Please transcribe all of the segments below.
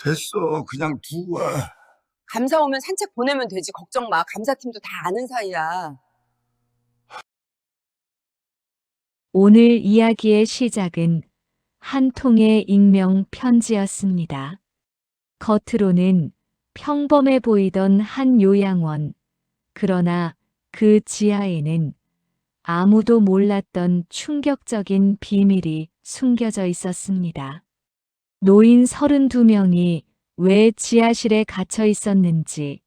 됐어. 그냥 두고 와. 감사 오면 산책 보내면 되지. 걱정 마. 감사팀도 다 아는 사이야. 오늘 이야기의 시작은 한 통의 익명 편지였습니다. 겉으로는 평범해 보이던 한 요양원. 그러나 그 지하에는 아무도 몰랐던 충격적인 비밀이 숨겨져 있었습니다. 노인 32명이 왜 지하실에 갇혀 있었는지,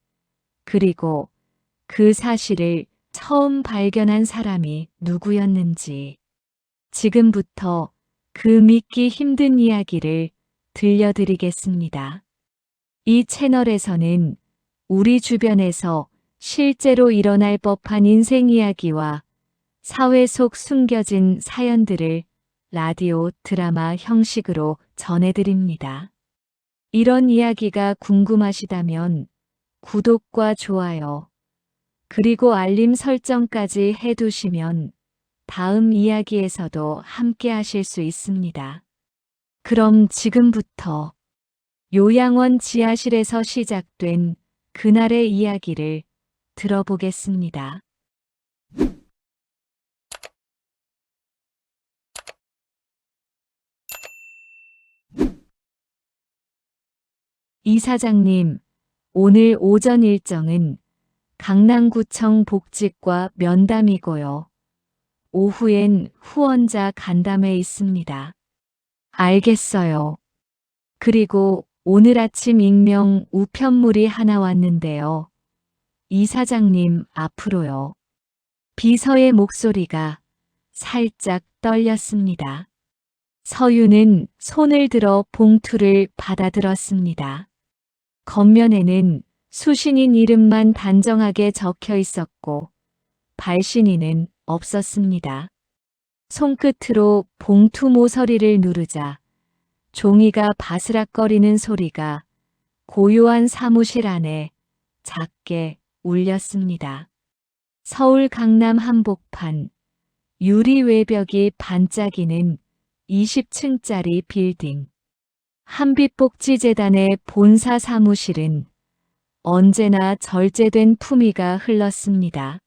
그리고 그 사실을 처음 발견한 사람이 누구였는지, 지금부터 그 믿기 힘든 이야기를 들려드리겠습니다. 이 채널에서는 우리 주변에서 실제로 일어날 법한 인생 이야기와 사회 속 숨겨진 사연들을 라디오 드라마 형식으로 전해드립니다. 이런 이야기가 궁금하시다면 구독과 좋아요, 그리고 알림 설정까지 해두시면 다음 이야기에서도 함께 하실 수 있습니다. 그럼 지금부터 요양원 지하실에서 시작된 그날의 이야기를 들어보겠습니다. 이사장님, 오늘 오전 일정은 강남구청 복직과 면담이고요. 오후엔 후원자 간담회 있습니다. 알겠어요. 그리고 오늘 아침 익명 우편물이 하나 왔는데요. 이사장님 앞으로요. 비서의 목소리가 살짝 떨렸습니다. 서유는 손을 들어 봉투를 받아들었습니다. 겉면에는 수신인 이름만 단정하게 적혀 있었고 발신인은 없었습니다. 손끝으로 봉투 모서리를 누르자 종이가 바스락거리는 소리가 고요한 사무실 안에 작게 울렸습니다. 서울 강남 한복판, 유리 외벽이 반짝이는 20층짜리 빌딩. 한빛복지재단의 본사 사무실은 언제나 절제된 품위가 흘렀습니다.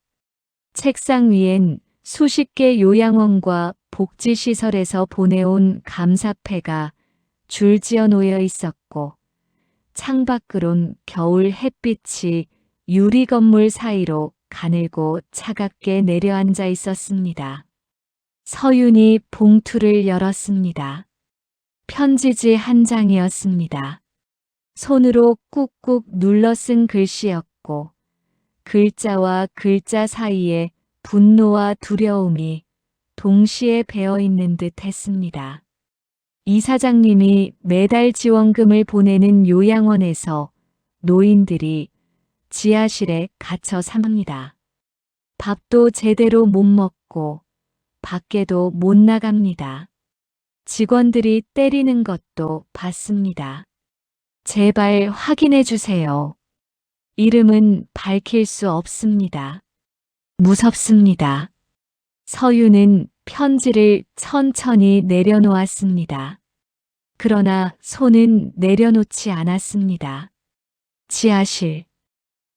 책상 위엔 수십 개 요양원과 복지시설에서 보내온 감사패가 줄지어 놓여 있었고, 창밖으론 겨울 햇빛이 유리 건물 사이로 가늘고 차갑게 내려앉아 있었습니다. 서윤이 봉투를 열었습니다. 편지지 한 장이었습니다. 손으로 꾹꾹 눌러 쓴 글씨였고, 글자와 글자 사이에 분노와 두려움이 동시에 배어 있는 듯 했습니다. 이사장님이 매달 지원금을 보내는 요양원에서 노인들이 지하실에 갇혀 삽니다. 밥도 제대로 못 먹고 밖에도 못 나갑니다. 직원들이 때리는 것도 봤습니다. 제발 확인해 주세요. 이름은 밝힐 수 없습니다. 무섭습니다. 서유는 편지를 천천히 내려놓았습니다. 그러나 손은 내려놓지 않았습니다. 지하실.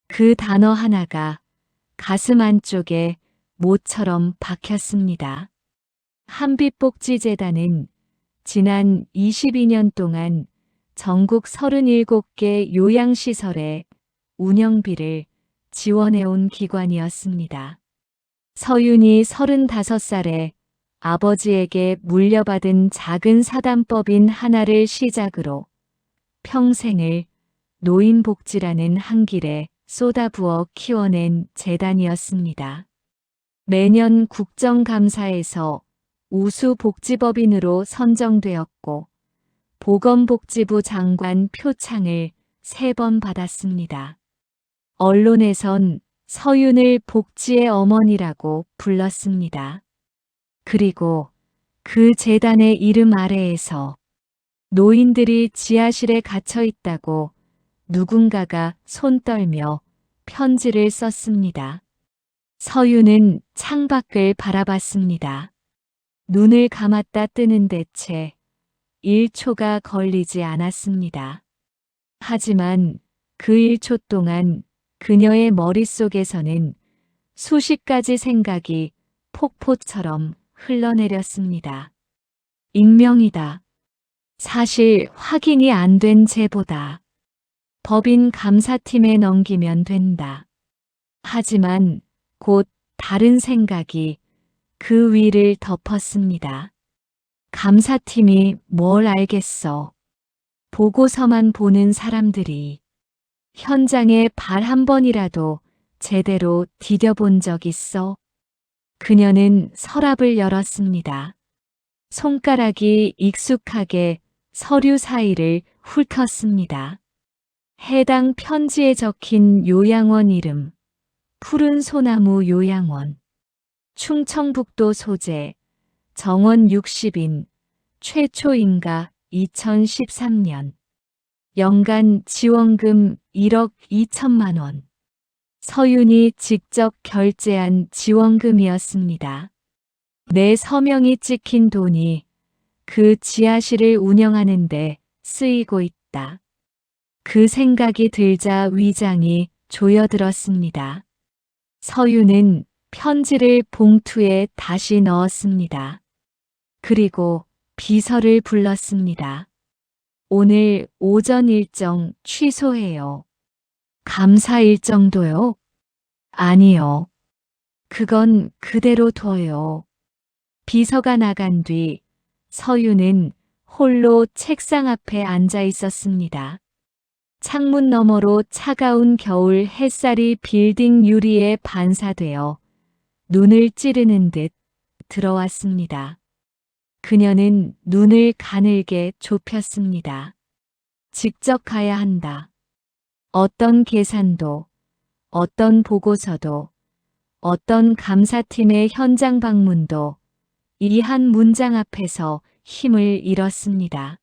그 단어 하나가 가슴 안쪽에 못처럼 박혔습니다. 한빛복지재단은 지난 22년 동안 전국 37개 요양시설의 운영비를 지원해온 기관이었습니다. 서윤이 35살에 아버지에게 물려받은 작은 사단법인 하나를 시작으로 평생을 노인복지라는 한 길에 쏟아부어 키워낸 재단이었습니다. 매년 국정감사에서 우수복지법인으로 선정되었고 보건복지부 장관 표창을 3번 받았습니다. 언론에선 서윤을 복지의 어머니라고 불렀습니다. 그리고 그 재단의 이름 아래에서 노인들이 지하실에 갇혀 있다고 누군가가 손 떨며 편지를 썼습니다. 서윤은 창밖을 바라봤습니다. 눈을 감았다 뜨는데 채 1초가 걸리지 않았습니다. 하지만 그 1초 동안 그녀의 머릿속에서는 수십 가지 생각이 폭포처럼 흘러내렸습니다. 익명이다. 사실 확인이 안 된 제보다. 법인 감사팀에 넘기면 된다. 하지만 곧 다른 생각이 그 위를 덮었습니다. 감사팀이 뭘 알겠어. 보고서만 보는 사람들이 현장에 발 한 번이라도 제대로 디뎌본 적 있어? 그녀는 서랍을 열었습니다. 손가락이 익숙하게 서류 사이를 훑었습니다. 해당 편지에 적힌 요양원 이름, 푸른 소나무 요양원, 충청북도 소재, 정원 60인, 최초 인가 2013년, 연간 지원금 1억 2천만 원, 서윤이 직접 결제한 지원금이었습니다. 내 서명이 찍힌 돈이 그 지하실을 운영하는데 쓰이고 있다. 그 생각이 들자 위장이 조여들었습니다. 서윤은 편지를 봉투에 다시 넣었습니다. 그리고 비서를 불렀습니다. 오늘 오전 일정 취소해요. 감사 일정도요? 아니요. 그건 그대로 둬요. 비서가 나간 뒤 서윤은 홀로 책상 앞에 앉아 있었습니다. 창문 너머로 차가운 겨울 햇살이 빌딩 유리에 반사되어 눈을 찌르는 듯 들어왔습니다. 그녀는 눈을 가늘게 좁혔습니다. 직접 가야 한다. 어떤 계산도, 어떤 보고서도, 어떤 감사팀의 현장 방문도 이 한 문장 앞에서 힘을 잃었습니다.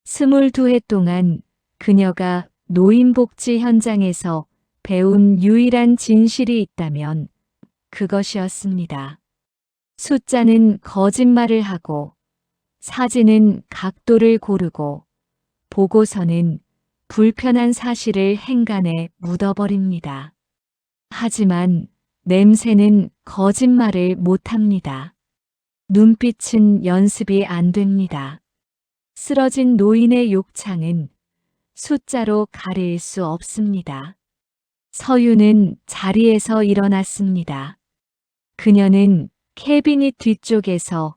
22해 동안 그녀가 노인복지 현장에서 배운 유일한 진실이 있다면 그것이었습니다. 숫자는 거짓말을 하고, 사진은 각도를 고르고, 보고서는 불편한 사실을 행간에 묻어버립니다. 하지만 냄새는 거짓말을 못합니다. 눈빛은 연습이 안 됩니다. 쓰러진 노인의 욕창은 숫자로 가릴 수 없습니다. 서윤은 자리에서 일어났습니다. 그녀는 캐비닛 뒤쪽에서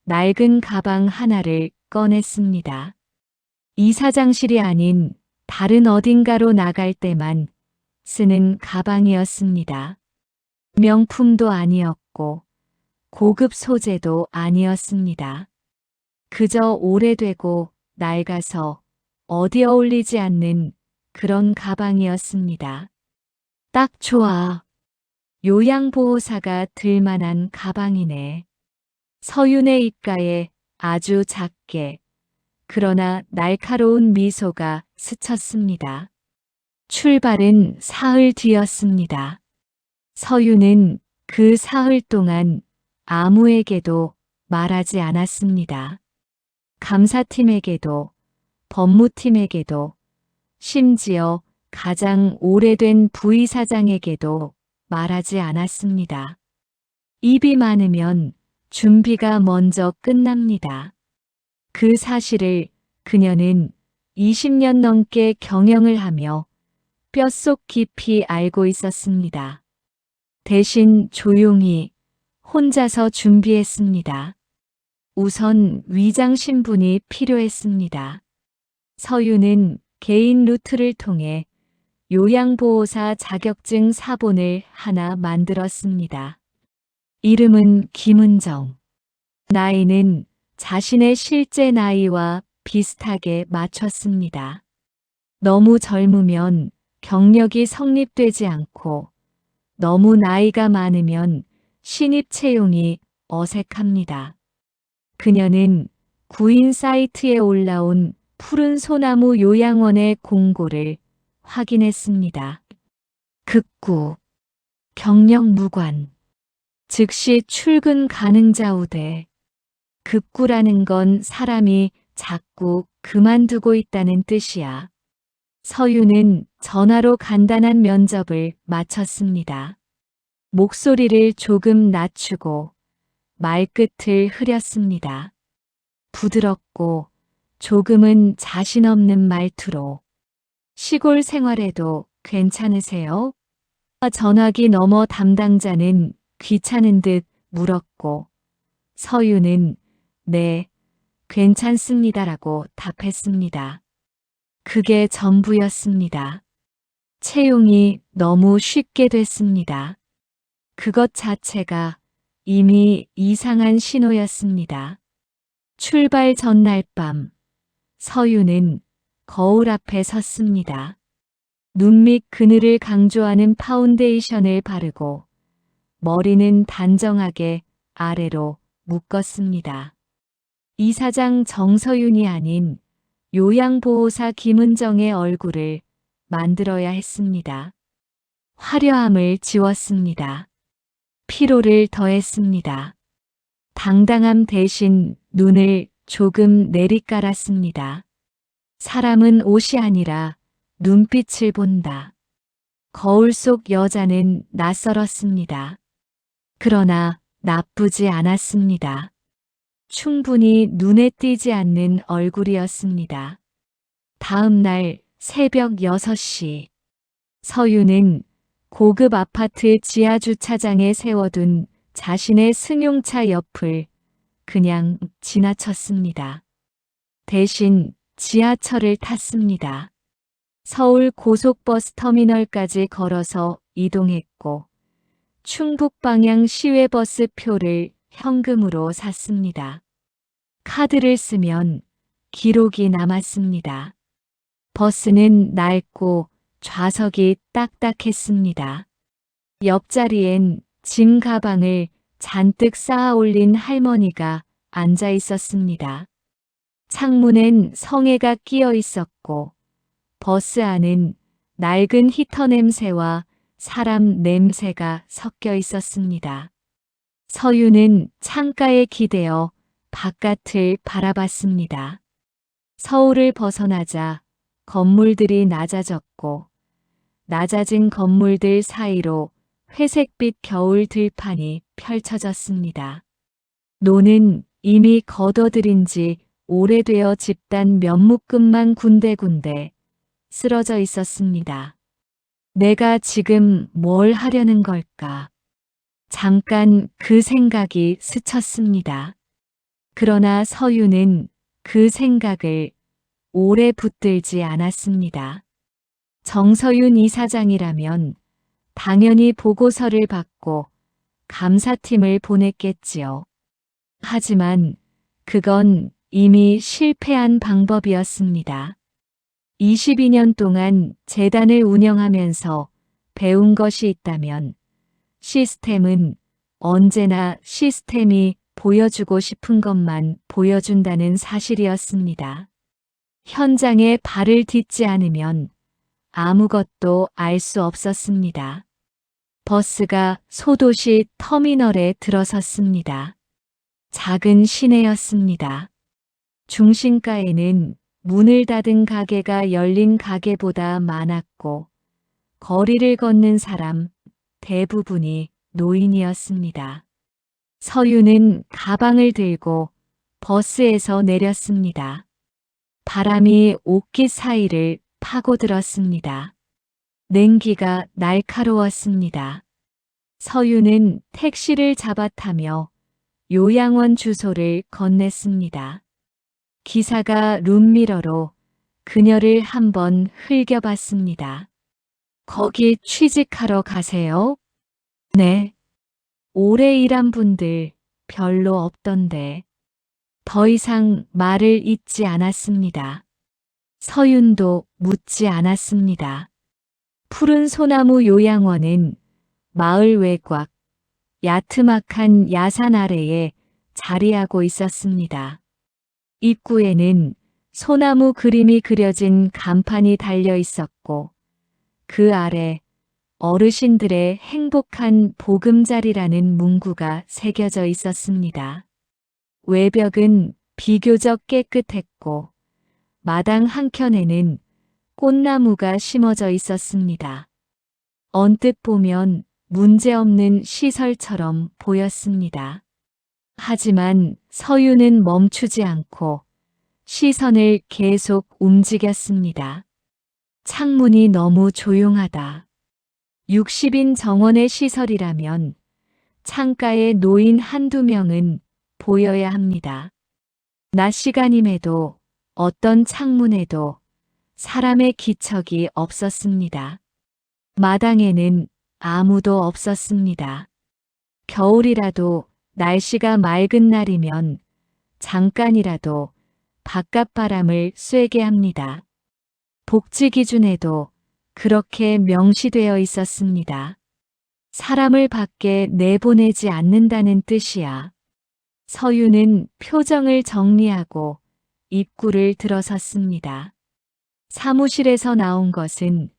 낡은 가방 하나를 꺼냈습니다. 이사장실이 아닌 다른 어딘가로 나갈 때만 쓰는 가방이었습니다. 명품도 아니었고 고급 소재도 아니었습니다. 그저 오래되고 낡아서 어디 어울리지 않는 그런 가방이었습니다. 딱 좋아. 요양보호사가 들만한 가방이네. 서윤의 입가에 아주 작게 그러나 날카로운 미소가 스쳤습니다. 출발은 사흘 뒤였습니다. 서윤은 그 사흘 동안 아무에게도 말하지 않았습니다. 감사팀에게도, 법무팀에게도, 심지어 가장 오래된 부이사장에게도 말하지 않았습니다. 입이 많으면 준비가 먼저 끝납니다. 그 사실을 그녀는 20년 넘게 경영을 하며 뼛속 깊이 알고 있었습니다. 대신 조용히 혼자서 준비했습니다. 우선 위장 신분이 필요했습니다. 서윤은 개인 루트를 통해 요양보호사 자격증 사본을 하나 만들었습니다. 이름은 김은정. 나이는 자신의 실제 나이와 비슷하게 맞췄습니다. 너무 젊으면 경력이 성립되지 않고 너무 나이가 많으면 신입 채용이 어색합니다. 그녀는 구인 사이트에 올라온 푸른 소나무 요양원의 공고를 확인했습니다. 극구, 경력 무관, 즉시 출근 가능자 우대. 급구라는 건 사람이 자꾸 그만두고 있다는 뜻이야. 서윤은 전화로 간단한 면접을 마쳤습니다. 목소리를 조금 낮추고 말끝을 흐렸습니다. 부드럽고 조금은 자신 없는 말투로 시골 생활에도 괜찮으세요? 전화기 너머 담당자는 귀찮은 듯 물었고 서윤은 네, 괜찮습니다라고 답했습니다. 그게 전부였습니다. 채용이 너무 쉽게 됐습니다. 그것 자체가 이미 이상한 신호였습니다. 출발 전날 밤, 서윤은 거울 앞에 섰습니다. 눈 밑 그늘을 강조하는 파운데이션을 바르고 머리는 단정하게 아래로 묶었습니다. 이사장 정서윤이 아닌 요양보호사 김은정의 얼굴을 만들어야 했습니다. 화려함을 지웠습니다. 피로를 더했습니다. 당당함 대신 눈을 조금 내리깔았습니다. 사람은 옷이 아니라 눈빛을 본다. 거울 속 여자는 낯설었습니다. 그러나 나쁘지 않았습니다. 충분히 눈에 띄지 않는 얼굴이었습니다. 다음 날 새벽 6시, 서윤은 고급 아파트 지하 주차장에 세워둔 자신의 승용차 옆을 그냥 지나쳤습니다. 대신 지하철을 탔습니다. 서울 고속버스 터미널까지 걸어서 이동했고 충북 방향 시외버스 표를 현금으로 샀습니다. 카드를 쓰면 기록이 남았습니다. 버스는 낡고 좌석이 딱딱했습니다. 옆자리엔 짐 가방을 잔뜩 쌓아 올린 할머니가 앉아 있었습니다. 창문엔 성에가 끼어 있었고 버스 안은 낡은 히터 냄새와 사람 냄새가 섞여 있었습니다. 서윤은 창가에 기대어 바깥을 바라봤습니다. 서울을 벗어나자 건물들이 낮아졌고 낮아진 건물들 사이로 회색빛 겨울 들판이 펼쳐졌습니다. 노는 이미 걷어들인 지 오래되어 집단 면묶음만 군데군데 쓰러져 있었습니다. 내가 지금 뭘 하려는 걸까? 잠깐 그 생각이 스쳤습니다. 그러나 서윤은 그 생각을 오래 붙들지 않았습니다. 정서윤 이사장이라면 당연히 보고서를 받고 감사팀을 보냈겠지요. 하지만 그건 이미 실패한 방법이었습니다. 22년 동안 재단을 운영하면서 배운 것이 있다면 시스템은 언제나 시스템이 보여주고 싶은 것만 보여준다는 사실이었습니다. 현장에 발을 딛지 않으면 아무것도 알 수 없었습니다. 버스가 소도시 터미널에 들어섰습니다. 작은 시내였습니다. 중심가에는 문을 닫은 가게가 열린 가게보다 많았고 거리를 걷는 사람 대부분이 노인이었습니다. 서윤은 가방을 들고 버스에서 내렸습니다. 바람이 옷깃 사이를 파고들었습니다. 냉기가 날카로웠습니다. 서윤은 택시를 잡아타며 요양원 주소를 건넸습니다. 기사가 룸미러로 그녀를 한번 흘겨봤습니다. 거기 취직하러 가세요? 네. 오래 일한 분들 별로 없던데. 더 이상 말을 잇지 않았습니다. 서윤도 묻지 않았습니다. 푸른 소나무 요양원은 마을 외곽, 야트막한 야산 아래에 자리하고 있었습니다. 입구에는 소나무 그림이 그려진 간판이 달려 있었고 그 아래 어르신들의 행복한 보금자리라는 문구가 새겨져 있었습니다. 외벽은 비교적 깨끗했고 마당 한켠에는 꽃나무가 심어져 있었습니다. 언뜻 보면 문제없는 시설처럼 보였습니다. 하지만 서유는 멈추지 않고 시선을 계속 움직였습니다. 창문이 너무 조용하다. 60인 정원의 시설이라면 창가에 노인 한두 명은 보여야 합니다. 낮 시간임에도 어떤 창문에도 사람의 기척이 없었습니다. 마당에는 아무도 없었습니다. 겨울이라도 날씨가 맑은 날이면 잠깐이라도 바깥 바람을 쐬게 합니다. 복지 기준에도 그렇게 명시되어 있었습니다. 사람을 밖에 내보내지 않는다는 뜻이야. 서유는 표정을 정리하고 입구를 들어섰습니다. 사무실에서 나온 것은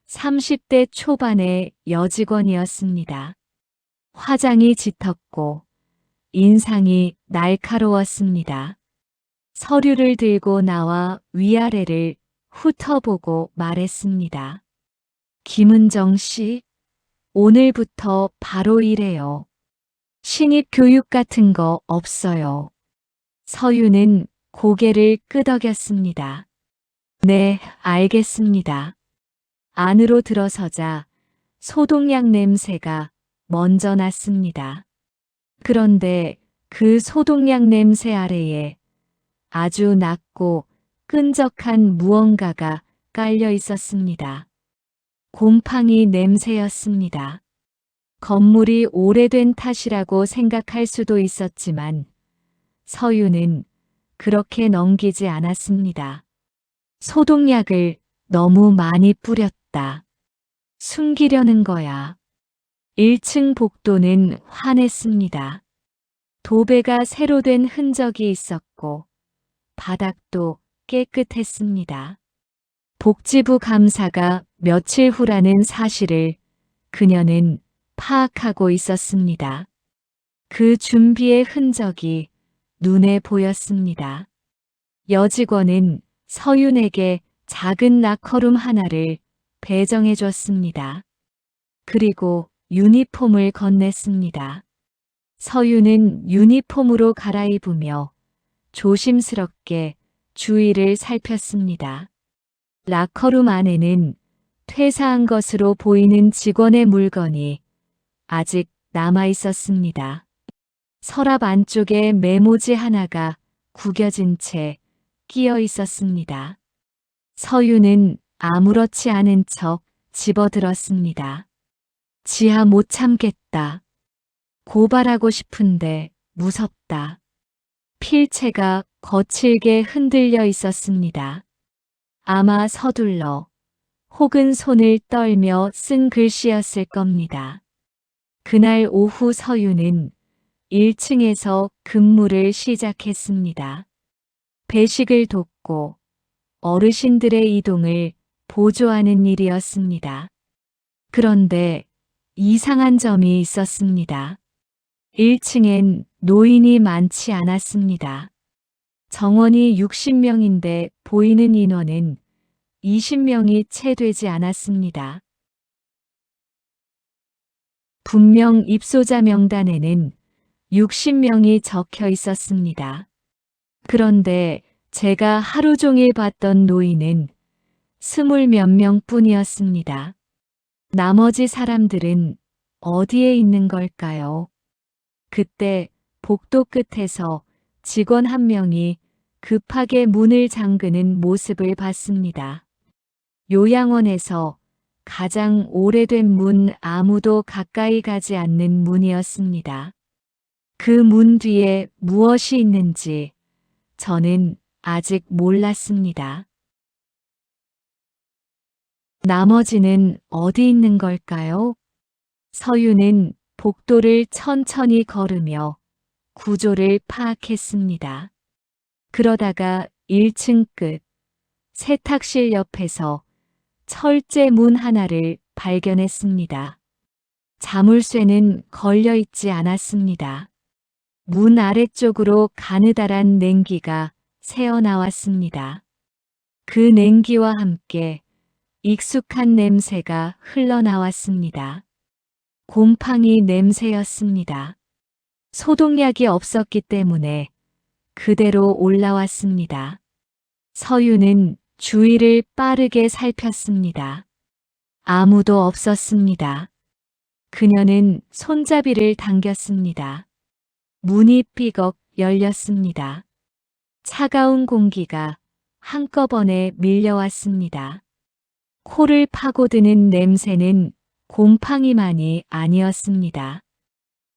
30대 초반의 여직원이었습니다. 화장이 짙었고 인상이 날카로웠습니다. 서류를 들고 나와 위아래를 훑어보고 말했습니다. 김은정 씨, 오늘부터 바로 일해요. 신입 교육 같은 거 없어요. 서유는 고개를 끄덕였습니다. 네, 알겠습니다. 안으로 들어서자 소독약 냄새가 먼저 났습니다. 그런데 그 소독약 냄새 아래에 아주 낮고 끈적한 무언가가 깔려 있었습니다. 곰팡이 냄새였습니다. 건물이 오래된 탓이라고 생각할 수도 있었지만 서유는 그렇게 넘기지 않았습니다. 소독약을 너무 많이 뿌렸다. 숨기려는 거야. 1층 복도는 환했습니다. 도배가 새로 된 흔적이 있었고 바닥도 깨끗했습니다. 복지부 감사가 며칠 후라는 사실을 그녀는 파악하고 있었습니다. 그 준비의 흔적이 눈에 보였습니다. 여직원은 서윤에게 작은 락커룸 하나를 배정해 줬습니다. 그리고 유니폼을 건넸습니다. 서윤은 유니폼으로 갈아입으며 조심스럽게 주위를 살폈습니다. 락커룸 안에는 퇴사한 것으로 보이는 직원의 물건이 아직 남아 있었습니다. 서랍 안쪽에 메모지 하나가 구겨진 채 끼어 있었습니다. 서유는 아무렇지 않은 척 집어들었습니다. 지하 못 참겠다. 고발하고 싶은데 무섭다. 필체가 거칠게 흔들려 있었습니다. 아마 서둘러 혹은 손을 떨며 쓴 글씨였을 겁니다. 그날 오후 서유는 1층에서 근무를 시작했습니다. 배식을 돕고 어르신들의 이동을 보조하는 일이었습니다. 그런데 이상한 점이 있었습니다. 1층엔 노인이 많지 않았습니다. 정원이 60명인데 보이는 인원은 20명이 채 되지 않았습니다. 분명 입소자 명단에는 60명이 적혀 있었습니다. 그런데 제가 하루 종일 봤던 노인은 20몇 명뿐이었습니다. 나머지 사람들은 어디에 있는 걸까요? 그때 복도 끝에서 직원 한 명이 급하게 문을 잠그는 모습을 봤습니다. 요양원에서 가장 오래된 문, 아무도 가까이 가지 않는 문이었습니다. 그 문 뒤에 무엇이 있는지 저는 아직 몰랐습니다. 나머지는 어디 있는 걸까요? 서유는 복도를 천천히 걸으며 구조를 파악했습니다. 그러다가 1층 끝 세탁실 옆에서 철제 문 하나를 발견했습니다. 자물쇠는 걸려 있지 않았습니다. 문 아래쪽으로 가느다란 냉기가 새어나왔습니다. 그 냉기와 함께 익숙한 냄새가 흘러나왔습니다. 곰팡이 냄새였습니다. 소독약이 없었기 때문에 그대로 올라왔습니다. 서유는 주위를 빠르게 살폈습니다. 아무도 없었습니다. 그녀는 손잡이를 당겼습니다. 문이 삐걱 열렸습니다. 차가운 공기가 한꺼번에 밀려왔습니다. 코를 파고드는 냄새는 곰팡이만이 아니었습니다.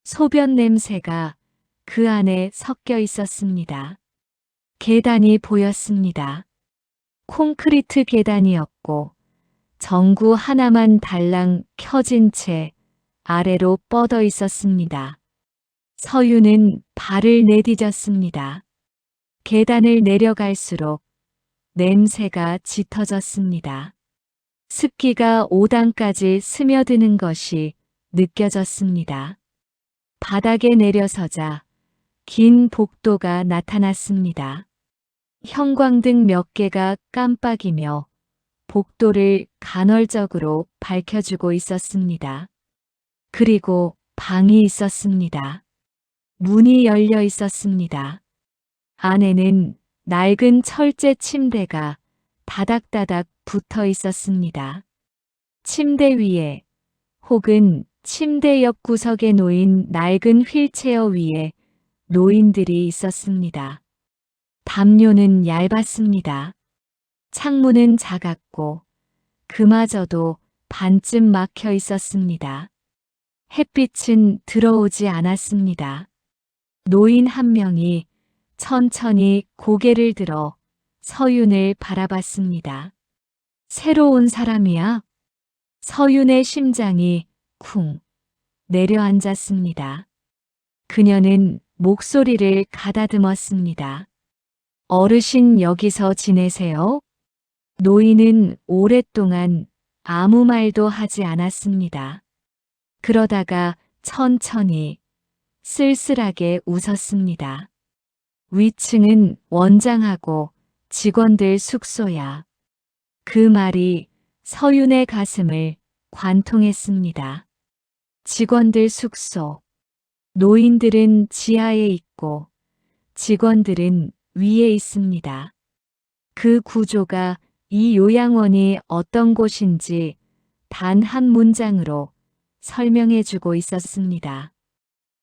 소변 냄새가 그 안에 섞여 있었습니다. 계단이 보였습니다. 콘크리트 계단이었고 전구 하나만 달랑 켜진 채 아래로 뻗어 있었습니다. 서유는 발을 내디뎠습니다. 계단을 내려갈수록 냄새가 짙어졌습니다. 습기가 오단까지 스며드는 것이 느껴졌습니다. 바닥에 내려서자 긴 복도가 나타났습니다. 형광등 몇 개가 깜빡이며 복도를 간헐적으로 밝혀주고 있었습니다. 그리고 방이 있었습니다. 문이 열려 있었습니다. 안에는 낡은 철제 침대가 다닥다닥 붙어 있었습니다. 침대 위에 혹은 침대 옆 구석에 놓인 낡은 휠체어 위에 노인들이 있었습니다. 담요는 얇았습니다. 창문은 작았고 그마저도 반쯤 막혀 있었습니다. 햇빛은 들어오지 않았습니다. 노인 한 명이 천천히 고개를 들어 서윤을 바라봤습니다. 새로 온 사람이야? 서윤의 심장이 쿵 내려앉았습니다. 그녀는 목소리를 가다듬었습니다. 어르신 여기서 지내세요? 노인은 오랫동안 아무 말도 하지 않았습니다. 그러다가 천천히 쓸쓸하게 웃었습니다. 위층은 원장하고 직원들 숙소야. 그 말이 서윤의 가슴을 관통했습니다. 직원들 숙소. 노인들은 지하에 있고 직원들은 위에 있습니다. 그 구조가 이 요양원이 어떤 곳인지 단 한 문장으로 설명해주고 있었습니다.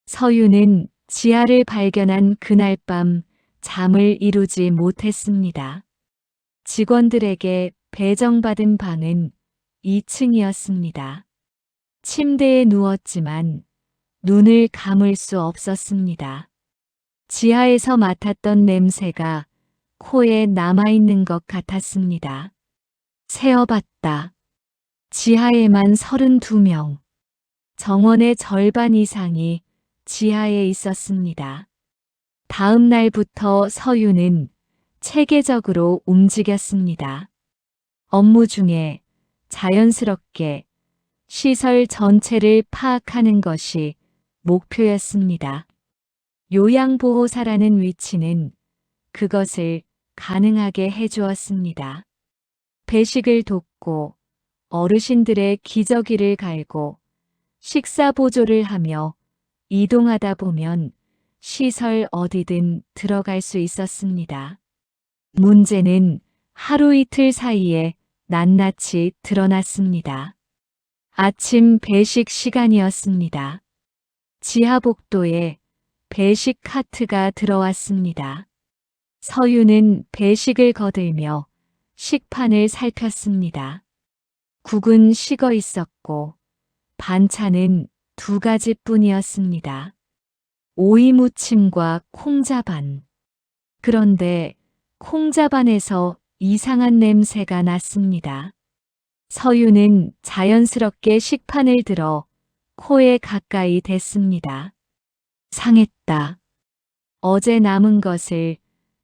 서유는 지하를 발견한 그날 밤 잠을 이루지 못했습니다. 직원들에게 배정받은 방은 2층이었습니다. 침대에 누웠지만 눈을 감을 수 없었습니다. 지하에서 맡았던 냄새가 코에 남아있는 것 같았습니다. 세어봤다. 지하에만 32명. 정원의 절반 이상이 지하에 있었습니다. 다음 날부터 서유는 체계적으로 움직였습니다. 업무 중에 자연스럽게 시설 전체를 파악하는 것이 목표였습니다. 요양보호사라는 위치는 그것을 가능하게 해주었습니다. 배식을 돕고 어르신들의 기저귀를 갈고 식사 보조를 하며 이동하다 보면 시설 어디든 들어갈 수 있었습니다. 문제는 하루 이틀 사이에 낱낱이 드러났습니다. 아침 배식 시간이었습니다. 지하복도에 배식 카트가 들어왔습니다. 서유는 배식을 거들며 식판을 살폈습니다. 국은 식어 있었고 반찬은 2가지뿐이었습니다. 오이 무침과 콩자반. 그런데 콩자반에서 이상한 냄새가 났습니다. 서유는 자연스럽게 식판을 들어 코에 가까이 댔습니다. 상했다. 어제 남은 것을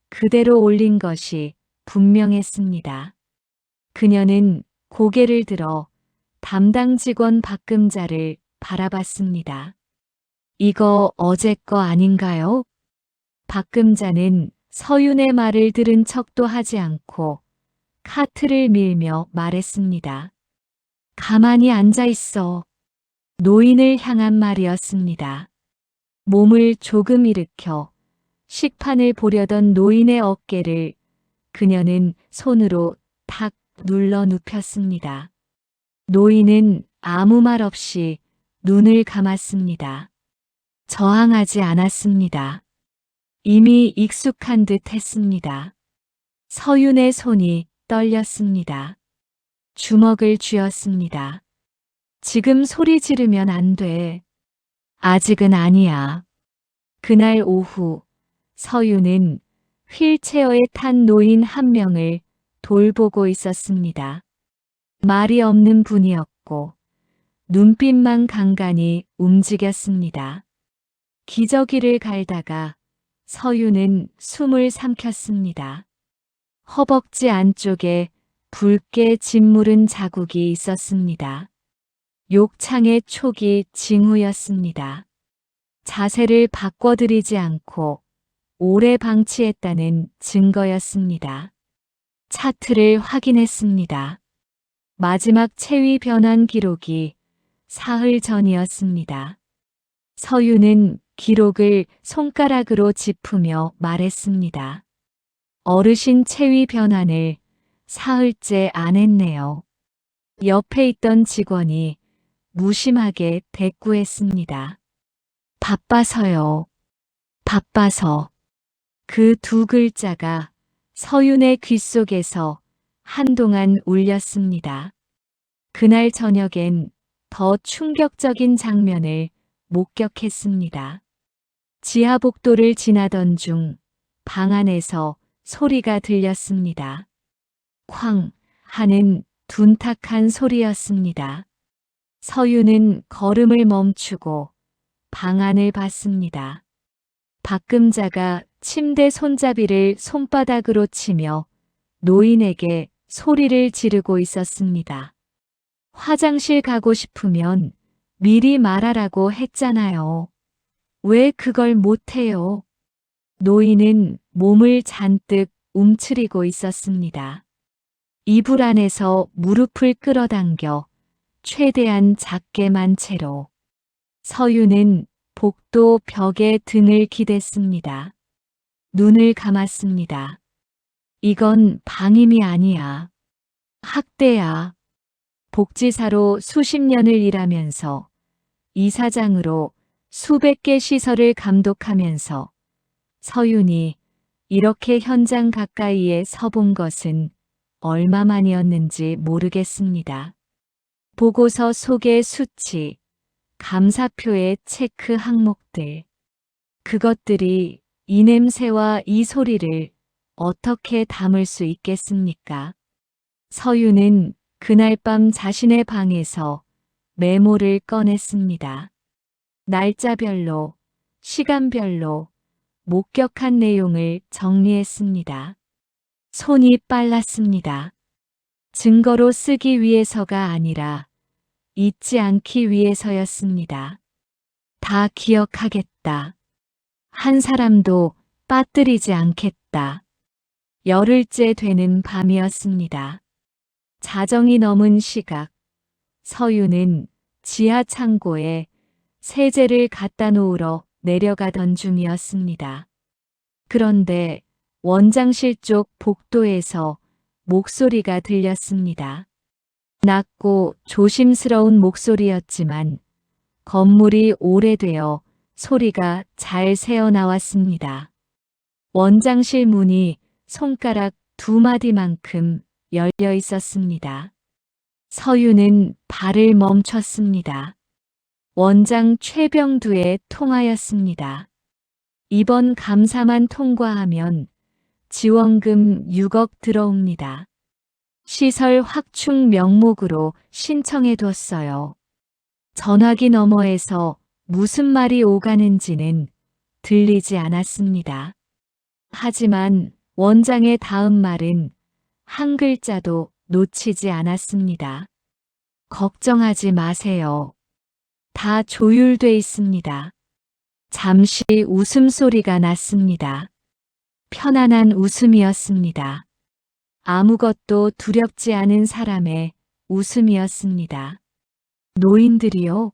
그대로 올린 것이 분명했습니다. 그녀는 고개를 들어 담당 직원 박금자를 바라봤습니다. 이거 어제 거 아닌가요? 박금자는 서윤의 말을 들은 척도 하지 않고 카트를 밀며 말했습니다. 가만히 앉아 있어. 노인을 향한 말이었습니다. 몸을 조금 일으켜 식판을 보려던 노인의 어깨를 그녀는 손으로 탁 눌러 눕혔습니다. 노인은 아무 말 없이 눈을 감았습니다. 저항하지 않았습니다. 이미 익숙한 듯 했습니다. 서윤의 손이 떨렸습니다. 주먹을 쥐었습니다. 지금 소리 지르면 안 돼. 아직은 아니야. 그날 오후 서윤은 휠체어에 탄 노인 한 명을 돌보고 있었습니다. 말이 없는 분이었고 눈빛만 간간히 움직였습니다. 기저귀를 갈다가 서윤은 숨을 삼켰습니다. 허벅지 안쪽에 붉게 짓무른 자국이 있었습니다. 욕창의 촉이 징후였습니다. 자세를 바꿔드리지 않고 오래 방치했다는 증거였습니다. 차트를 확인했습니다. 마지막 체위 변환 기록이 사흘 전이었습니다. 서윤은 기록을 손가락으로 짚으며 말했습니다. 어르신 체위 변환을 사흘째 안 했네요. 옆에 있던 직원이 무심하게 대꾸했습니다. 바빠서요. 바빠서. 그 두 글자가 서윤의 귓속에서 한동안 울렸습니다. 그날 저녁엔 더 충격적인 장면을 목격했습니다. 지하복도를 지나던 중 방 안에서 소리가 들렸습니다. 쾅 하는 둔탁한 소리였습니다. 서윤은 걸음을 멈추고 방 안을 봤습니다. 박금자가 침대 손잡이를 손바닥으로 치며 노인에게 소리를 지르고 있었습니다. 화장실 가고 싶으면 미리 말하라고 했잖아요. 왜 그걸 못해요? 노인은 몸을 잔뜩 움츠리고 있었습니다. 이불 안에서 무릎을 끌어당겨 최대한 작게만 채로 서윤은 복도 벽에 등을 기댔습니다. 눈을 감았습니다. 이건 방임이 아니야. 학대야. 복지사로 수십 년을 일하면서 이사장으로 수백 개 시설을 감독하면서 서윤이 이렇게 현장 가까이에 서본 것은 얼마만이었는지 모르겠습니다. 보고서 속의 수치, 감사표의 체크 항목들. 그것들이 이 냄새와 이 소리를 어떻게 담을 수 있겠습니까? 서윤은 그날 밤 자신의 방에서 메모를 꺼냈습니다. 날짜별로, 시간별로 목격한 내용을 정리했습니다. 손이 빨랐습니다. 증거로 쓰기 위해서가 아니라 잊지 않기 위해서였습니다. 다 기억하겠다. 한 사람도 빠뜨리지 않겠다. 열흘째 되는 밤이었습니다. 자정이 넘은 시각, 서윤은 지하 창고에 세제를 갖다 놓으러 내려가던 중이었습니다. 그런데 원장실 쪽 복도에서 목소리가 들렸습니다. 낮고 조심스러운 목소리였지만 건물이 오래되어 소리가 잘 새어나왔습니다. 원장실 문이 손가락 두 마디만큼 열려 있었습니다. 서윤은 발을 멈췄습니다. 원장 최병두의 통화였습니다. 이번 감사만 통과하면 지원금 6억 들어옵니다. 시설 확충 명목으로 신청해뒀어요. 전화기 너머에서 무슨 말이 오가는지는 들리지 않았습니다. 하지만 원장의 다음 말은 한 글자도 놓치지 않았습니다. 걱정하지 마세요. 다 조율돼 있습니다. 잠시 웃음소리가 났습니다. 편안한 웃음이었습니다. 아무것도 두렵지 않은 사람의 웃음이었습니다. 노인들이요?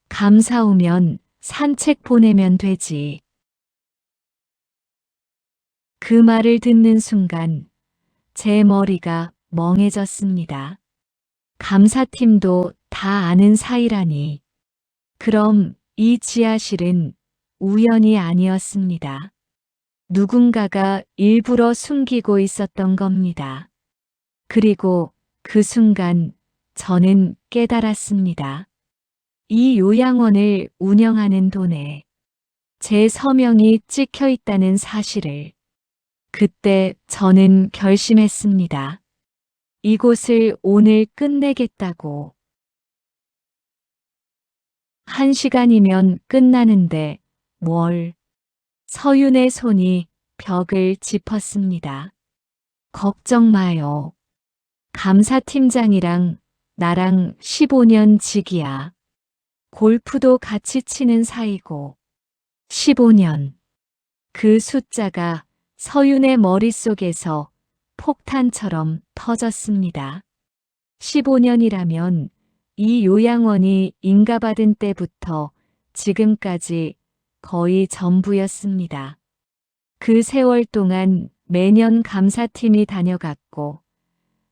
감사 오면 산책 보내면 되지. 그 말을 듣는 순간 제 머리가 멍해졌습니다. 감사팀도 다 아는 사이라니. 그럼 이 지하실은 우연이 아니었습니다. 누군가가 일부러 숨기고 있었던 겁니다. 그리고 그 순간 저는 깨달았습니다. 이 요양원을 운영하는 돈에 제 서명이 찍혀 있다는 사실을. 그때 저는 결심했습니다. 이곳을 오늘 끝내겠다고. 1시간이면 끝나는데 뭘. 서윤의 손이 벽을 짚었습니다. 걱정 마요. 감사팀장이랑 나랑 15년 지기야. 골프도 같이 치는 사이고. 15년. 그 숫자가 서윤의 머릿속에서 폭탄처럼 터졌습니다. 15년이라면 이 요양원이 인가받은 때부터 지금까지 거의 전부였습니다. 그 세월 동안 매년 감사팀이 다녀갔고,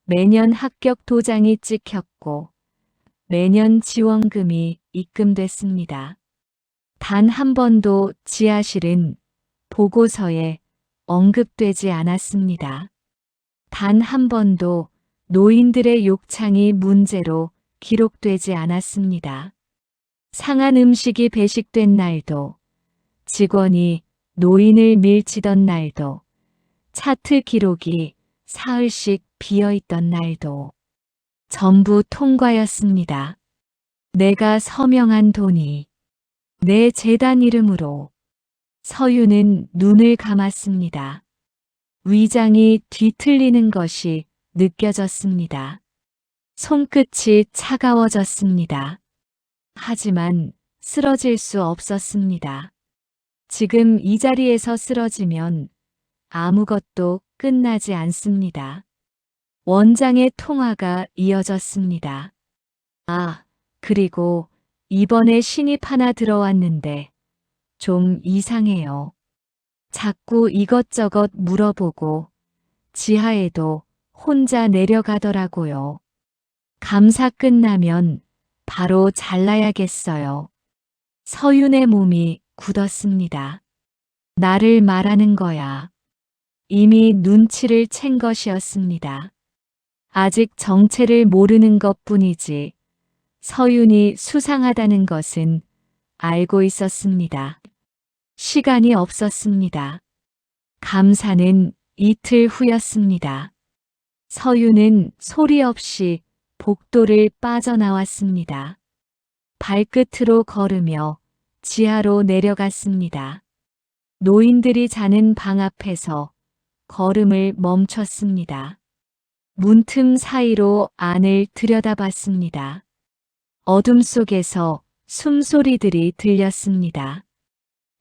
매년 합격 도장이 찍혔고, 매년 지원금이 입금됐습니다. 단 한 번도 지하실은 보고서에 언급되지 않았습니다. 단 한 번도 노인들의 욕창이 문제로 기록되지 않았습니다. 상한 음식이 배식된 날도, 직원이 노인을 밀치던 날도, 차트 기록이 사흘씩 비어있던 날도 전부 통과였습니다. 내가 서명한 돈이 내 재단 이름으로. 서윤은 눈을 감았습니다. 위장이 뒤틀리는 것이 느껴졌습니다. 손끝이 차가워졌습니다. 하지만 쓰러질 수 없었습니다. 지금 이 자리에서 쓰러지면 아무것도 끝나지 않습니다. 원장의 통화가 이어졌습니다. 아, 그리고 이번에 신입 하나 들어왔는데 좀 이상해요. 자꾸 이것저것 물어보고 지하에도 혼자 내려가더라고요. 감사 끝나면 바로 잘라야겠어요. 서윤의 몸이 굳었습니다. 나를 말하는 거야. 이미 눈치를 챈 것이었습니다. 아직 정체를 모르는 것뿐이지 서윤이 수상하다는 것은 알고 있었습니다. 시간이 없었습니다. 감사는 이틀 후였습니다. 서윤은 소리 없이 복도를 빠져나왔습니다. 발끝으로 걸으며 지하로 내려갔습니다. 노인들이 자는 방 앞에서 걸음을 멈췄습니다. 문틈 사이로 안을 들여다봤습니다. 어둠 속에서 숨소리들이 들렸습니다.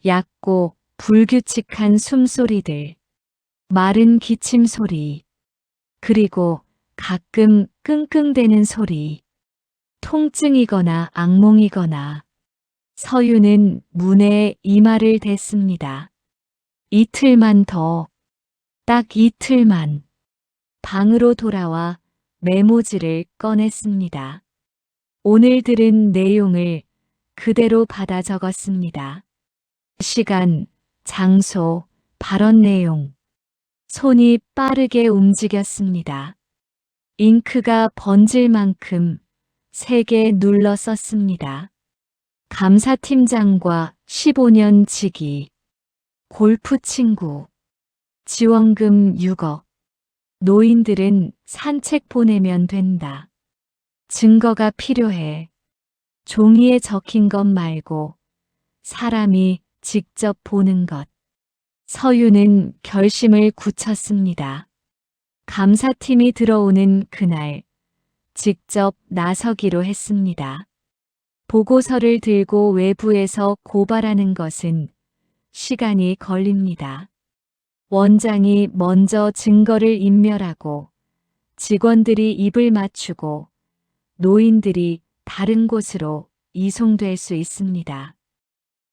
얕고 불규칙한 숨소리들, 마른 기침 소리, 그리고 가끔 끙끙대는 소리, 통증이거나 악몽이거나. 서윤은 문에 이마를 댔습니다. 이틀만 더, 딱 이틀만. 방으로 돌아와 메모지를 꺼냈습니다. 오늘 들은 내용을 그대로 받아 적었습니다. 시간, 장소, 발언 내용. 손이 빠르게 움직였습니다. 잉크가 번질 만큼 세게 눌러 썼습니다. 감사팀장과 15년 지기, 골프 친구, 지원금 6억, 노인들은 산책 보내면 된다. 증거가 필요해. 종이에 적힌 것 말고 사람이 직접 보는 것. 서윤은 결심을 굳혔습니다. 감사팀이 들어오는 그날 직접 나서기로 했습니다. 보고서를 들고 외부에서 고발하는 것은 시간이 걸립니다. 원장이 먼저 증거를 인멸하고 직원들이 입을 맞추고 노인들이 다른 곳으로 이송될 수 있습니다.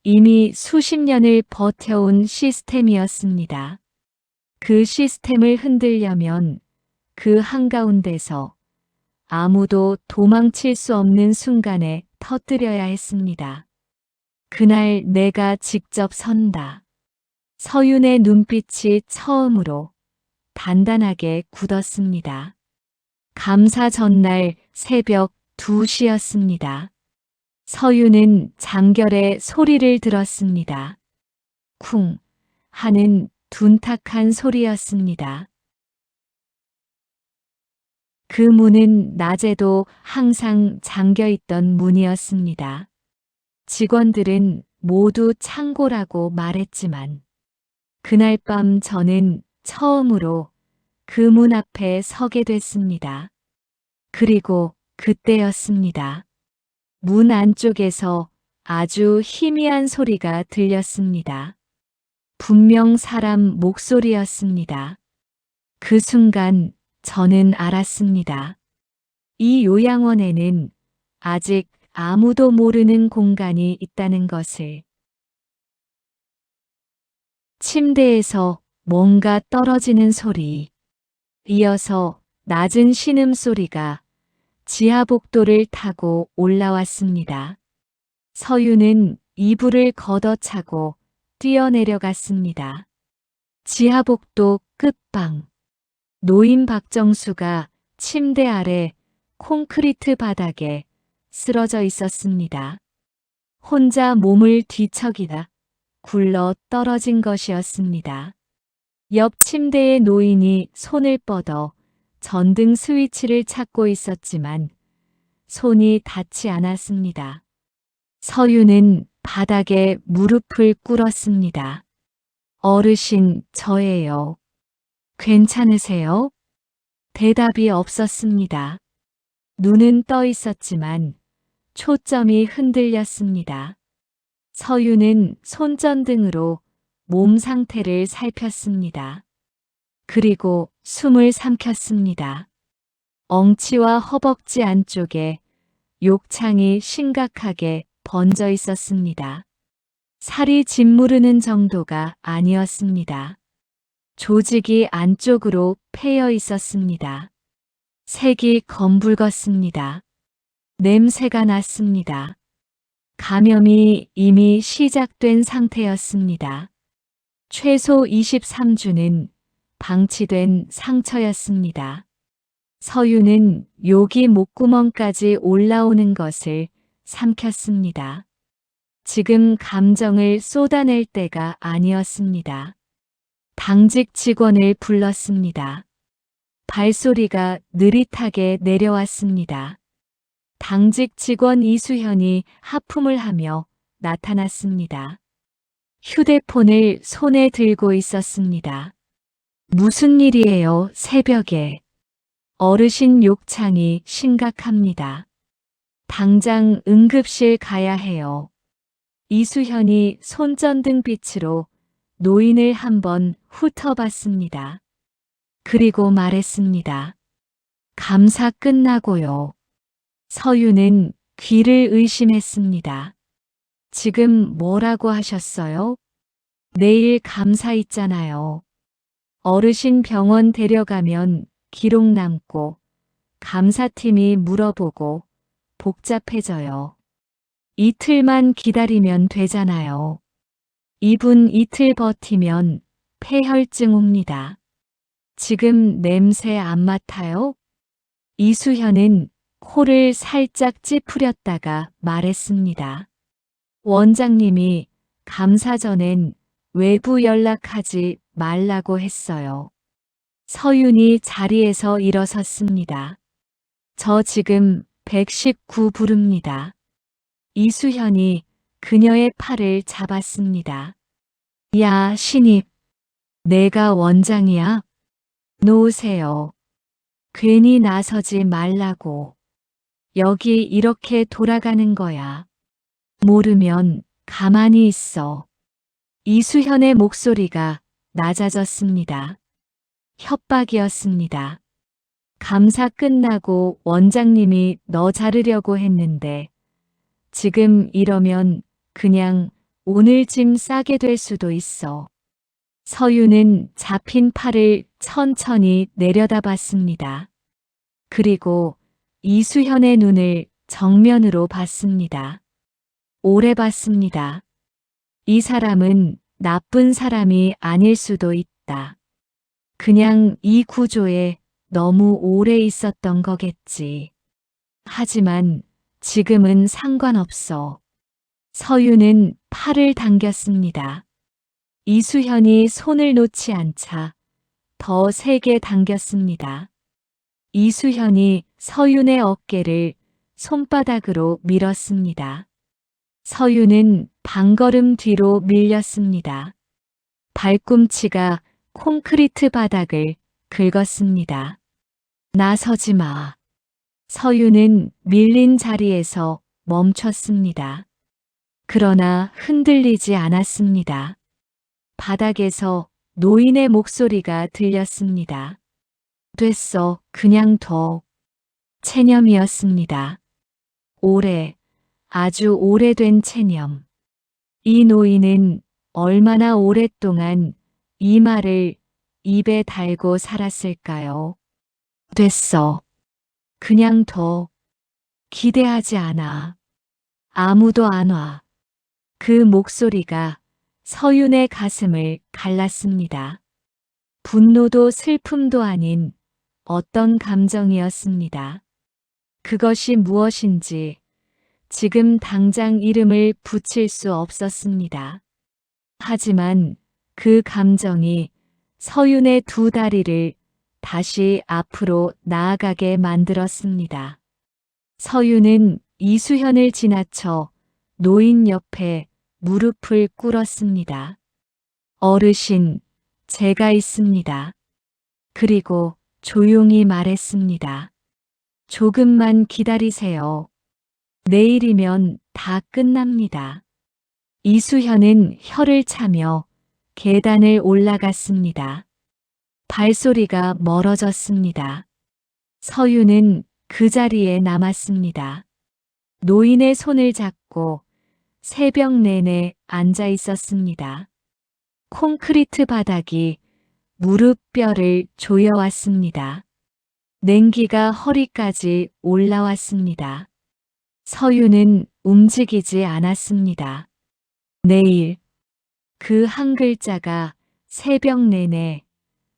이미 수십 년을 버텨온 시스템이었습니다. 그 시스템을 흔들려면 그 한가운데서 아무도 도망칠 수 없는 순간에 터뜨려야 했습니다. 그날 내가 직접 선다. 서윤의 눈빛이 처음으로 단단하게 굳었습니다. 감사 전날 새벽 2시였습니다. 서윤은 장결의 소리를 들었습니다. 쿵 하는 둔탁한 소리였습니다. 그 문은 낮에도 항상 잠겨있던 문이었습니다. 직원들은 모두 창고라고 말했지만 그날 밤 저는 처음으로 그 문 앞에 서게 됐습니다. 그리고 그때였습니다. 문 안쪽에서 아주 희미한 소리가 들렸습니다. 분명 사람 목소리였습니다. 그 순간 저는 알았습니다. 이 요양원에는 아직 아무도 모르는 공간이 있다는 것을. 침대에서 뭔가 떨어지는 소리, 이어서 낮은 신음소리가 지하복도를 타고 올라왔습니다. 서윤은 이불을 걷어차고 뛰어내려갔습니다. 지하복도 끝방. 노인 박정수가 침대 아래 콘크리트 바닥에 쓰러져 있었습니다. 혼자 몸을 뒤척이다 굴러 떨어진 것이었습니다. 옆 침대의 노인이 손을 뻗어 전등 스위치를 찾고 있었지만 손이 닿지 않았습니다. 서윤은 바닥에 무릎을 꿇었습니다. 어르신, 저예요. 괜찮으세요? 대답이 없었습니다. 눈은 떠 있었지만 초점이 흔들렸습니다. 서윤은 손전등으로 몸 상태를 살폈습니다. 그리고 숨을 삼켰습니다. 엉치와 허벅지 안쪽에 욕창이 심각하게 번져 있었습니다. 살이 짓무르는 정도가 아니었습니다. 조직이 안쪽으로 패여 있었습니다. 색이 검붉었습니다. 냄새가 났습니다. 감염이 이미 시작된 상태였습니다. 최소 23주는 방치된 상처였습니다. 서윤은 욕이 목구멍까지 올라오는 것을 삼켰습니다. 지금 감정을 쏟아낼 때가 아니었습니다. 당직 직원을 불렀습니다. 발소리가 느릿하게 내려왔습니다. 당직 직원 이수현이 하품을 하며 나타났습니다. 휴대폰을 손에 들고 있었습니다. 무슨 일이에요, 새벽에? 어르신 욕창이 심각합니다. 당장 응급실 가야 해요. 이수현이 손전등 빛으로 노인을 한번 훑어봤습니다. 그리고 말했습니다. 감사 끝나고요. 서윤은 귀를 의심했습니다. 지금 뭐라고 하셨어요? 내일 감사 있잖아요. 어르신 병원 데려가면 기록 남고 감사팀이 물어보고 복잡해져요. 이틀만 기다리면 되잖아요. 이분 이틀 버티면 폐혈증 옵니다. 지금 냄새 안 맡아요? 이수현은 코를 살짝 찌푸렸다가 말했습니다. 원장님이 감사 전엔 외부 연락하지 말라고 했어요. 서윤이 자리에서 일어섰습니다. 저 지금 119 부릅니다. 이수현이 그녀의 팔을 잡았습니다. 야, 신입. 내가 원장이야? 놓으세요. 괜히 나서지 말라고. 여기 이렇게 돌아가는 거야. 모르면 가만히 있어. 이수현의 목소리가 낮아졌습니다. 협박이었습니다. 감사 끝나고 원장님이 너 자르려고 했는데 지금 이러면 그냥 오늘 짐 싸게 될 수도 있어. 서유는 잡힌 팔을 천천히 내려다봤습니다. 그리고 이수현의 눈을 정면으로 봤습니다. 오래 봤습니다. 이 사람은 나쁜 사람이 아닐 수도 있다. 그냥 이 구조에 너무 오래 있었던 거겠지. 하지만 지금은 상관없어. 서유는 팔을 당겼습니다. 이수현이 손을 놓지 않자 더 세게 당겼습니다. 이수현이 서윤의 어깨를 손바닥으로 밀었습니다. 서윤은 반걸음 뒤로 밀렸습니다. 발꿈치가 콘크리트 바닥을 긁었습니다. 나서지 마. 서윤은 밀린 자리에서 멈췄습니다. 그러나 흔들리지 않았습니다. 바닥에서 노인의 목소리가 들렸습니다. 됐어, 그냥 둬. 체념이었습니다. 아주 오래된 체념. 이 노인은 얼마나 오랫동안 이 말을 입에 달고 살았을까요? 됐어. 그냥 둬. 기대하지 않아. 아무도 안 와. 그 목소리가 서윤의 가슴을 갈랐습니다. 분노도 슬픔도 아닌 어떤 감정이었습니다. 그것이 무엇인지 지금 당장 이름을 붙일 수 없었습니다. 하지만 그 감정이 서윤의 두 다리를 다시 앞으로 나아가게 만들었습니다. 서윤은 이수현을 지나쳐 노인 옆에 무릎을 꿇었습니다. 어르신, 제가 있습니다. 그리고 조용히 말했습니다. 조금만 기다리세요. 내일이면 다 끝납니다. 이수현은 혀를 차며 계단을 올라갔습니다. 발소리가 멀어졌습니다. 서윤은 그 자리에 남았습니다. 노인의 손을 잡고 새벽 내내 앉아 있었습니다. 콘크리트 바닥이 무릎뼈를 조여왔습니다. 냉기가 허리까지 올라왔습니다. 서윤은 움직이지 않았습니다. 내일. 그 한 글자가 새벽 내내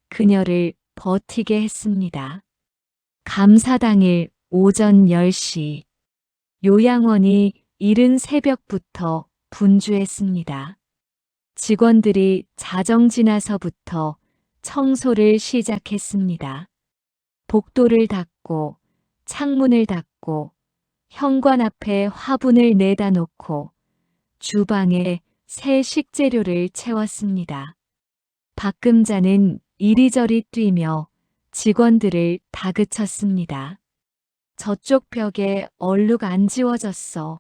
그녀를 버티게 했습니다. 감사 당일 오전 10시. 요양원이 이른 새벽부터 분주했습니다. 직원들이 자정 지나서부터 청소를 시작했습니다. 복도를 닦고 창문을 닫고 현관 앞에 화분을 내다 놓고 주방에 새 식재료를 채웠습니다. 박금자는 이리저리 뛰며 직원들을 다그쳤습니다. 저쪽 벽에 얼룩 안 지워졌어.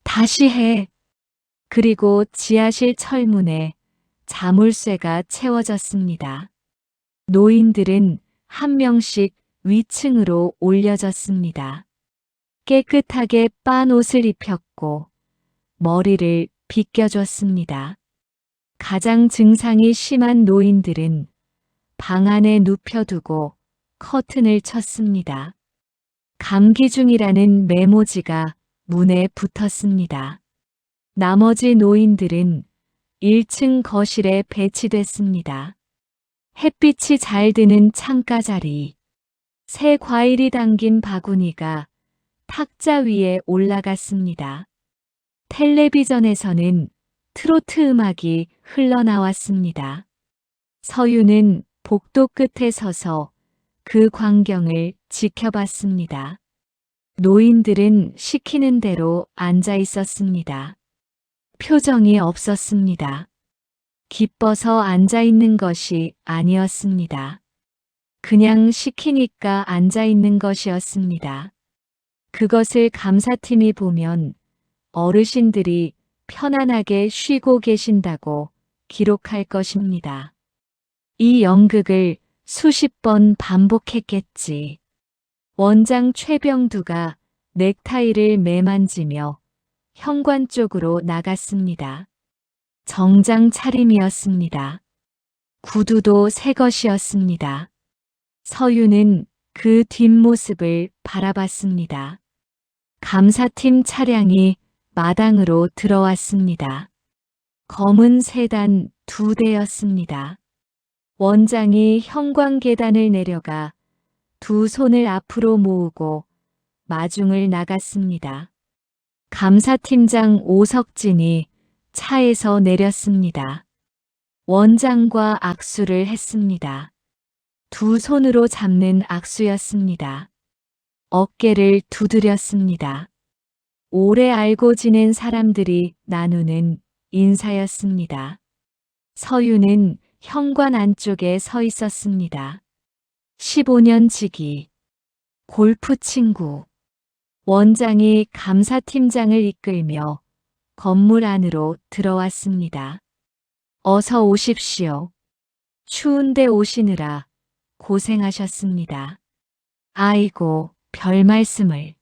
다시 해. 그리고 지하실 철문에 자물쇠가 채워졌습니다. 노인들은 한 명씩 위층으로 올려졌습니다. 깨끗하게 빤 옷을 입혔고 머리를 빗겨줬습니다. 가장 증상이 심한 노인들은 방 안에 눕혀두고 커튼을 쳤습니다. 감기 중이라는 메모지가 문에 붙었습니다. 나머지 노인들은 1층 거실에 배치됐습니다. 햇빛이 잘 드는 창가 자리. 새 과일이 담긴 바구니가 탁자 위에 올라갔습니다. 텔레비전에서는 트로트 음악이 흘러나왔습니다. 서유는 복도 끝에 서서 그 광경을 지켜봤습니다. 노인들은 시키는 대로 앉아 있었습니다. 표정이 없었습니다. 기뻐서 앉아 있는 것이 아니었습니다. 그냥 시키니까 앉아 있는 것이었습니다. 그것을 감사팀이 보면 어르신들이 편안하게 쉬고 계신다고 기록할 것입니다. 이 연극을 수십 번 반복했겠지. 원장 최병두가 넥타이를 매만지며 현관 쪽으로 나갔습니다. 정장 차림이었습니다. 구두도 새 것이었습니다. 서유는 그 뒷모습을 바라봤습니다. 감사팀 차량이 마당으로 들어왔습니다. 검은 세단 2대였습니다. 원장이 현관 계단을 내려가 두 손을 앞으로 모으고 마중을 나갔습니다. 감사팀장 오석진이 차에서 내렸습니다. 원장과 악수를 했습니다. 두 손으로 잡는 악수였습니다. 어깨를 두드렸습니다. 오래 알고 지낸 사람들이 나누는 인사였습니다. 서유는 현관 안쪽에 서 있었습니다. 15년 지기, 골프 친구. 원장이 감사팀장을 이끌며 건물 안으로 들어왔습니다. 어서 오십시오. 추운데 오시느라 고생하셨습니다. 아이고, 별 말씀을.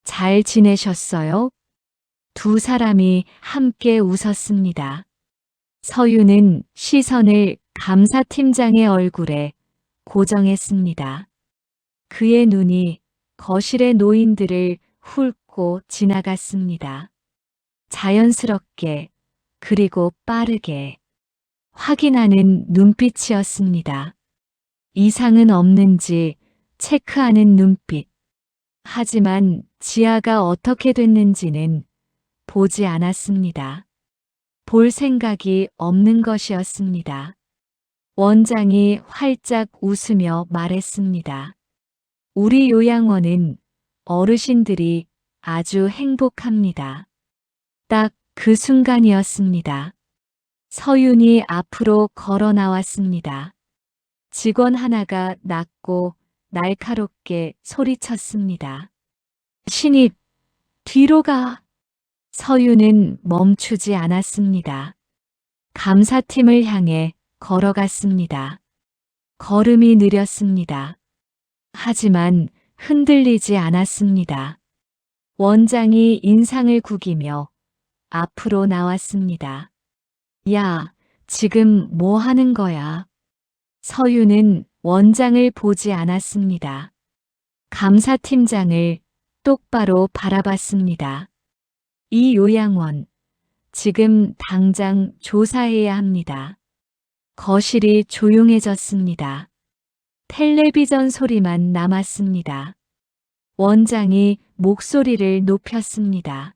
잘 지내셨어요? 두 사람이 함께 웃었습니다. 서유는 시선을 감사팀장의 얼굴에 고정했습니다. 그의 눈이 거실의 노인들을 훑고 지나갔습니다. 자연스럽게 그리고 빠르게 확인하는 눈빛이었습니다. 이상은 없는지 체크하는 눈빛. 하지만 지아가 어떻게 됐는지는 보지 않았습니다. 볼 생각이 없는 것이었습니다. 원장이 활짝 웃으며 말했습니다. 우리 요양원은 어르신들이 아주 행복합니다. 딱 그 순간이었습니다. 서윤이 앞으로 걸어 나왔습니다. 직원 하나가 낮고 날카롭게 소리쳤습니다. 신입, 뒤로 가. 서윤은 멈추지 않았습니다. 감사팀을 향해 걸어갔습니다. 걸음이 느렸습니다. 하지만 흔들리지 않았습니다. 원장이 인상을 구기며 앞으로 나왔습니다. 야, 지금 뭐 하는 거야? 서유는 원장을 보지 않았습니다. 감사팀장을 똑바로 바라봤습니다. 이 요양원, 지금 당장 조사해야 합니다. 거실이 조용해졌습니다. 텔레비전 소리만 남았습니다. 원장이 목소리를 높였습니다.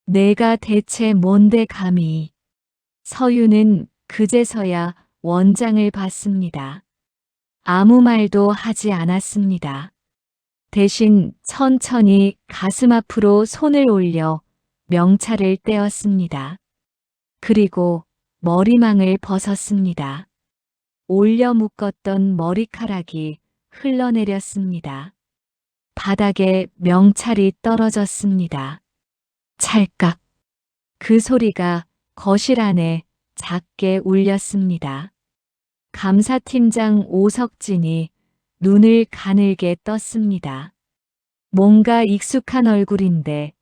내가 대체 뭔데 감히. 서유는 그제서야 원장을 봤습니다. 아무 말도 하지 않았습니다. 대신 천천히 가슴 앞으로 손을 올려 명찰을 떼었습니다. 그리고 머리망을 벗었습니다. 올려 묶었던 머리카락이 흘러내렸습니다. 바닥에 명찰이 떨어졌습니다. 찰칵. 그 소리가 거실 안에 작게 울렸습니다. 감사팀장 오석진이 눈을 가늘게 떴습니다. 뭔가 익숙한 얼굴인데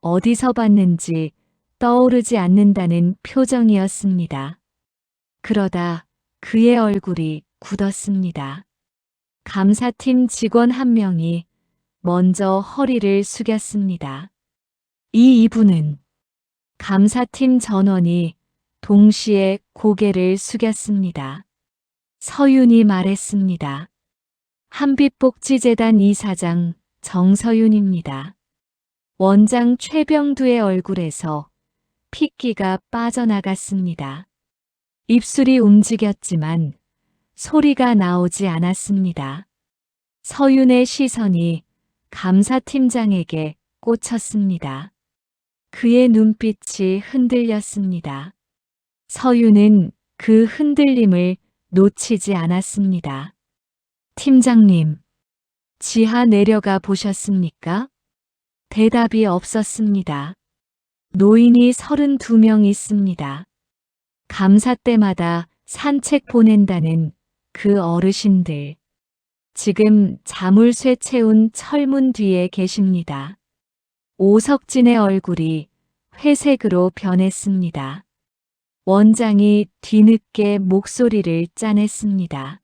어디서 봤는지 떠오르지 않는다는 표정이었습니다. 그러다 그의 얼굴이 굳었습니다. 감사팀 직원 한 명이 먼저 허리를 숙였습니다. 이분은 감사팀 전원이 동시에 고개를 숙였습니다. 서윤이 말했습니다. 한빛복지재단 이사장 정서윤입니다. 원장 최병두의 얼굴에서 핏기가 빠져나갔습니다. 입술이 움직였지만 소리가 나오지 않았습니다. 서윤의 시선이 감사팀장에게 꽂혔습니다. 그의 눈빛이 흔들렸습니다. 서윤은 그 흔들림을 놓치지 않았습니다. 팀장님, 지하 내려가 보셨습니까? 대답이 없었습니다. 노인이 32명 있습니다. 감사 때마다 산책 보낸다는 그 어르신들. 지금 자물쇠 채운 철문 뒤에 계십니다. 오석진의 얼굴이 회색으로 변했습니다. 원장이 뒤늦게 목소리를 짜냈습니다.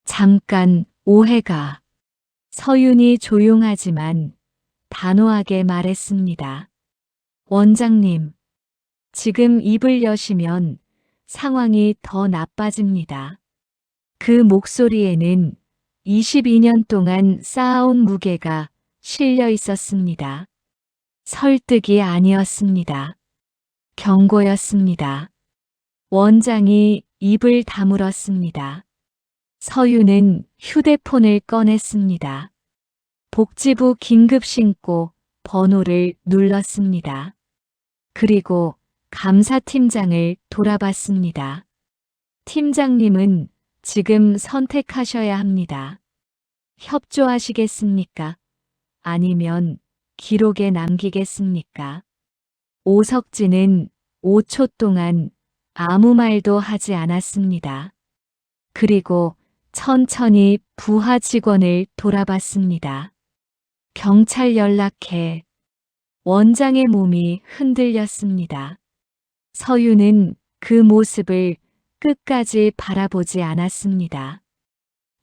잠깐 오해가. 서윤이 조용하지만 단호하게 말했습니다. 원장님, 지금 입을 여시면 상황이 더 나빠집니다. 그 목소리에는 22년 동안 쌓아온 무게가 실려 있었습니다. 설득이 아니었습니다. 경고였습니다. 원장이 입을 다물었습니다. 서윤은 휴대폰을 꺼냈습니다. 복지부 긴급 신고 번호를 눌렀습니다. 그리고 감사팀장을 돌아봤습니다. 팀장님은 지금 선택하셔야 합니다. 협조하시겠습니까? 아니면 기록에 남기겠습니까? 오석진은 5초 동안 아무 말도 하지 않았습니다. 그리고 천천히 부하 직원을 돌아봤습니다. 경찰 연락해. 원장의 몸이 흔들렸습니다. 서윤은 그 모습을 끝까지 바라보지 않았습니다.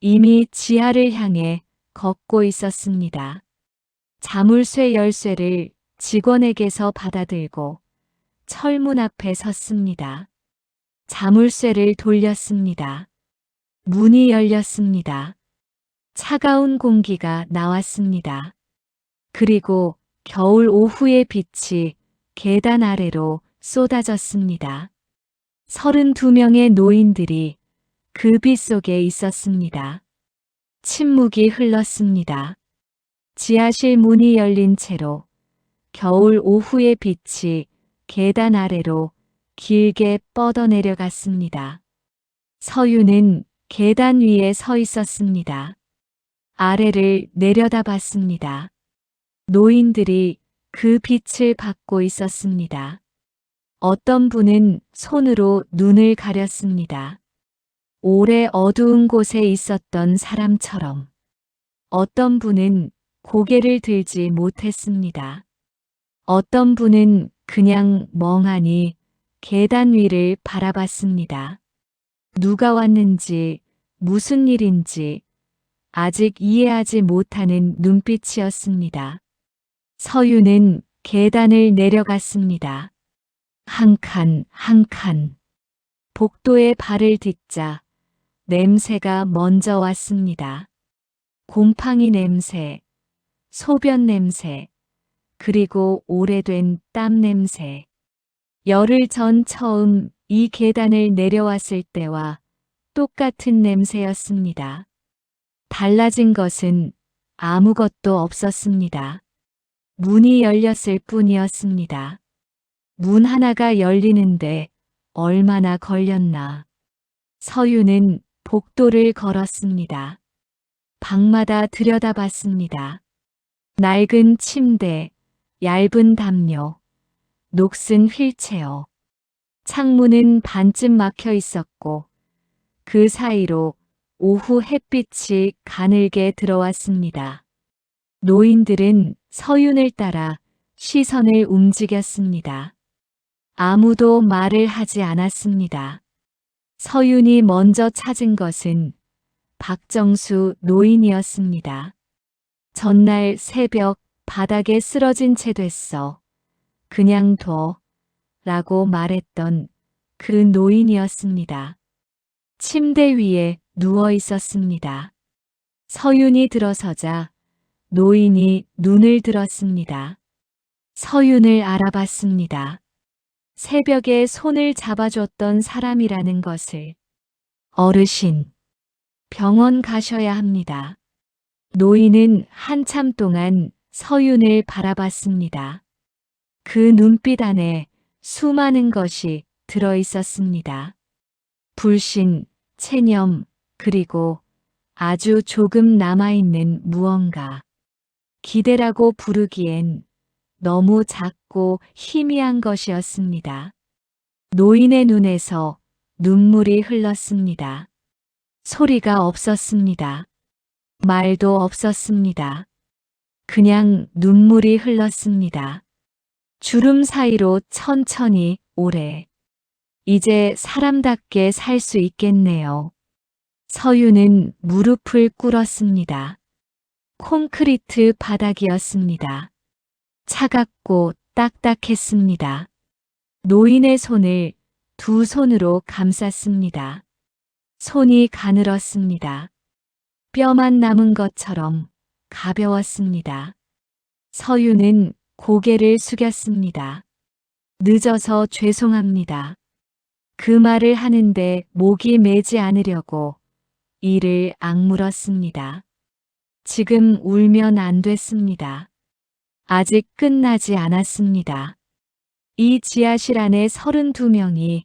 이미 지하를 향해 걷고 있었습니다. 자물쇠 열쇠를 직원에게서 받아들고 철문 앞에 섰습니다. 자물쇠를 돌렸습니다. 문이 열렸습니다. 차가운 공기가 나왔습니다. 그리고 겨울 오후의 빛이 계단 아래로 쏟아졌습니다. 32명의 노인들이 그 빛 속에 있었습니다. 침묵이 흘렀습니다. 지하실 문이 열린 채로 겨울 오후의 빛이 계단 아래로 길게 뻗어내려갔습니다. 서윤은 계단 위에 서 있었습니다. 아래를 내려다봤습니다. 노인들이 그 빛을 받고 있었습니다. 어떤 분은 손으로 눈을 가렸습니다. 오래 어두운 곳에 있었던 사람처럼. 어떤 분은 고개를 들지 못했습니다. 어떤 분은 그냥 멍하니 계단 위를 바라봤습니다. 누가 왔는지, 무슨 일인지 아직 이해하지 못하는 눈빛이었습니다. 서윤은 계단을 내려갔습니다. 한 칸, 한 칸. 복도에 발을 딛자 냄새가 먼저 왔습니다. 곰팡이 냄새, 소변 냄새, 그리고 오래된 땀 냄새. 열흘 전 처음 이 계단을 내려왔을 때와 똑같은 냄새였습니다. 달라진 것은 아무것도 없었습니다. 문이 열렸을 뿐이었습니다. 문 하나가 열리는데 얼마나 걸렸나. 서윤은 복도를 걸었습니다. 방마다 들여다봤습니다. 낡은 침대, 얇은 담요, 녹슨 휠체어. 창문은 반쯤 막혀 있었고 그 사이로 오후 햇빛이 가늘게 들어왔습니다. 노인들은 서윤을 따라 시선을 움직였습니다. 아무도 말을 하지 않았습니다. 서윤이 먼저 찾은 것은 박정수 노인이었습니다. 전날 새벽 바닥에 쓰러진 채 됐어. 그냥 둬. 라고 말했던 그 노인이었습니다. 침대 위에 누워 있었습니다. 서윤이 들어서자 노인이 눈을 들었습니다. 서윤을 알아봤습니다. 새벽에 손을 잡아줬던 사람이라는 것을. 어르신, 병원 가셔야 합니다. 노인은 한참 동안 서윤을 바라봤습니다. 그 눈빛 안에 수많은 것이 들어 있었습니다. 불신, 체념, 그리고 아주 조금 남아있는 무언가. 기대라고 부르기엔 너무 작고 희미한 것이었습니다. 노인의 눈에서 눈물이 흘렀습니다. 소리가 없었습니다. 말도 없었습니다. 그냥 눈물이 흘렀습니다. 주름 사이로 천천히 오래. 이제 사람답게 살 수 있겠네요. 서유는 무릎을 꿇었습니다. 콘크리트 바닥이었습니다. 차갑고 딱딱했습니다. 노인의 손을 두 손으로 감쌌습니다. 손이 가늘었습니다. 뼈만 남은 것처럼 가벼웠습니다. 서유는 고개를 숙였습니다. 늦어서 죄송합니다. 그 말을 하는데 목이 메지 않으려고 이를 악물었습니다. 지금 울면 안 됐습니다. 아직 끝나지 않았습니다. 이 지하실 안에 32명이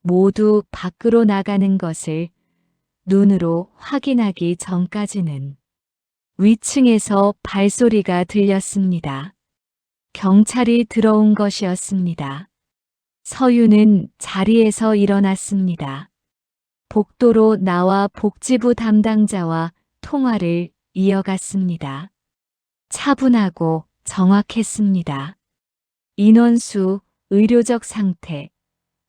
모두 밖으로 나가는 것을 눈으로 확인하기 전까지는 위층에서 발소리가 들렸습니다. 경찰이 들어온 것이었습니다. 서유는 자리에서 일어났습니다. 복도로 나와 복지부 담당자와 통화를 이어갔습니다. 차분하고 정확했습니다. 인원수, 의료적 상태,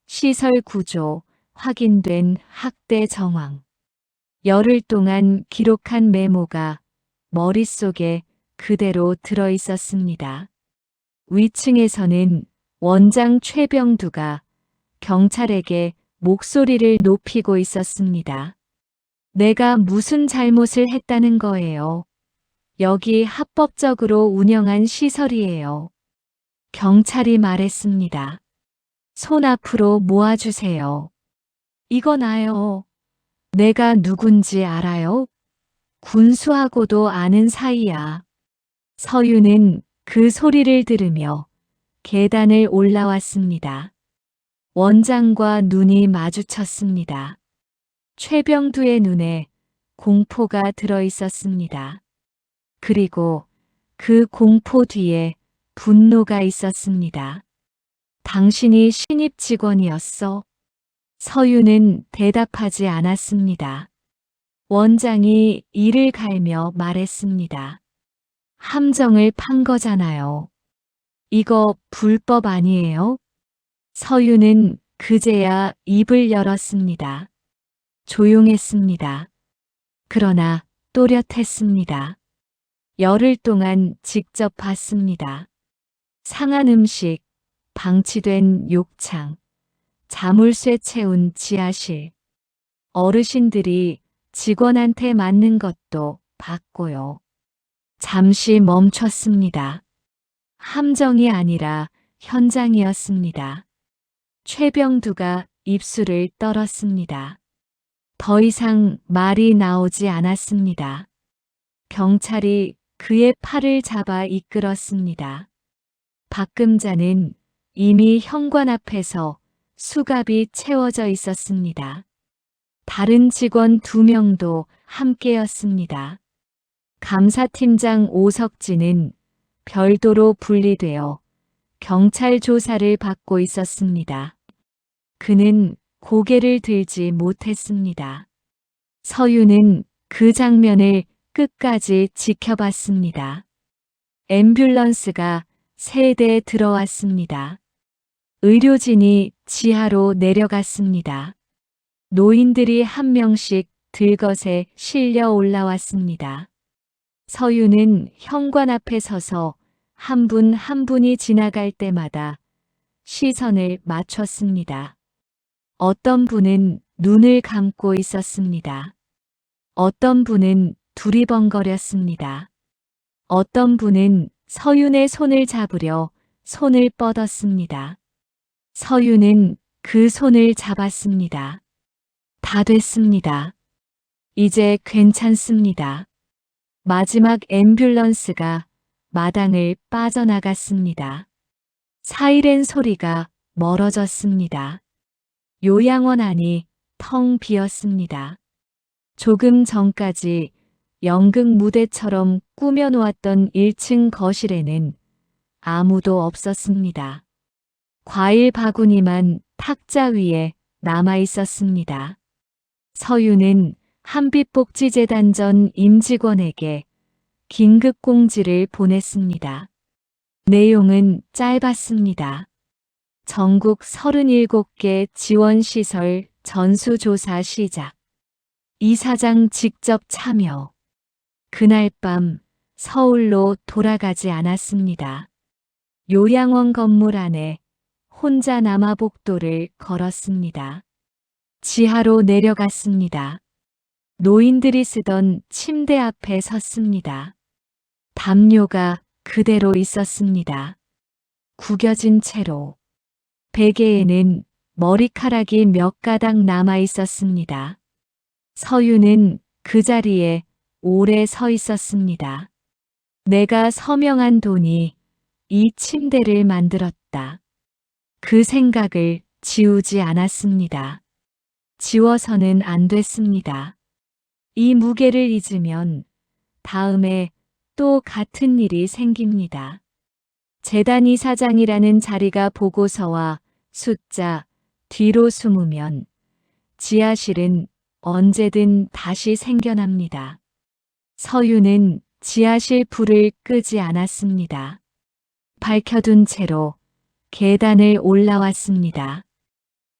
시설 구조, 확인된 학대 정황. 열흘 동안 기록한 메모가 머릿속에 그대로 들어 있었습니다. 위층에서는 원장 최병두가 경찰에게 목소리를 높이고 있었습니다. 내가 무슨 잘못을 했다는 거예요. 여기 합법적으로 운영한 시설이에요. 경찰이 말했습니다. 손 앞으로 모아주세요. 이거 나요. 내가 누군지 알아요? 군수하고도 아는 사이야. 서유는 그 소리를 들으며 계단을 올라왔습니다. 원장과 눈이 마주쳤습니다. 최병두의 눈에 공포가 들어 있었습니다. 그리고 그 공포 뒤에 분노가 있었습니다. 당신이 신입 직원이었어? 서유는 대답하지 않았습니다. 원장이 이를 갈며 말했습니다. 함정을 판 거잖아요. 이거 불법 아니에요? 서유는 그제야 입을 열었습니다. 조용했습니다. 그러나 또렷했습니다. 열흘 동안 직접 봤습니다. 상한 음식, 방치된 욕창, 자물쇠 채운 지하실. 어르신들이 직원한테 맞는 것도 봤고요. 잠시 멈췄습니다. 함정이 아니라 현장이었습니다. 최병두가 입술을 떨었습니다. 더 이상 말이 나오지 않았습니다. 경찰이 그의 팔을 잡아 이끌었습니다. 박금자는 이미 현관 앞에서 수갑이 채워져 있었습니다. 다른 직원 2명도 함께였습니다. 감사팀장 오석진은 별도로 분리되어 경찰 조사를 받고 있었습니다. 그는 고개를 들지 못했습니다. 서유는 그 장면을 끝까지 지켜봤습니다. 앰뷸런스가 3대 들어왔습니다. 의료진이 지하로 내려갔습니다. 노인들이 한 명씩 들것에 실려 올라왔습니다. 서유는 현관 앞에 서서 한 분 한 분이 지나갈 때마다 시선을 맞췄습니다. 어떤 분은 눈을 감고 있었습니다. 어떤 분은 두리번거렸습니다. 어떤 분은 서윤의 손을 잡으려 손을 뻗었습니다. 서윤은 그 손을 잡았습니다. 다 됐습니다. 이제 괜찮습니다. 마지막 앰뷸런스가 마당을 빠져나갔습니다. 사이렌 소리가 멀어졌습니다. 요양원 안이 텅 비었습니다. 조금 전까지 연극 무대처럼 꾸며놓았던 1층 거실에는 아무도 없었습니다. 과일 바구니만 탁자 위에 남아 있었습니다. 서유는 한빛복지재단 전 임직원에게 긴급 공지를 보냈습니다. 내용은 짧았습니다. 전국 37개 지원시설 전수조사 시작. 이사장 직접 참여. 그날 밤 서울로 돌아가지 않았습니다. 요양원 건물 안에 혼자 남아 복도를 걸었습니다. 지하로 내려갔습니다. 노인들이 쓰던 침대 앞에 섰습니다. 담요가 그대로 있었습니다. 구겨진 채로. 베개에는 머리카락이 몇 가닥 남아 있었습니다. 서유는 그 자리에 오래 서 있었습니다. 내가 서명한 돈이 이 침대를 만들었다. 그 생각을 지우지 않았습니다. 지워서는 안 됐습니다. 이 무게를 잊으면 다음에 또 같은 일이 생깁니다. 재단 이사장이라는 자리가 보고서와 숫자 뒤로 숨으면 지하실은 언제든 다시 생겨납니다. 서유는 지하실 불을 끄지 않았습니다. 밝혀둔 채로 계단을 올라왔습니다.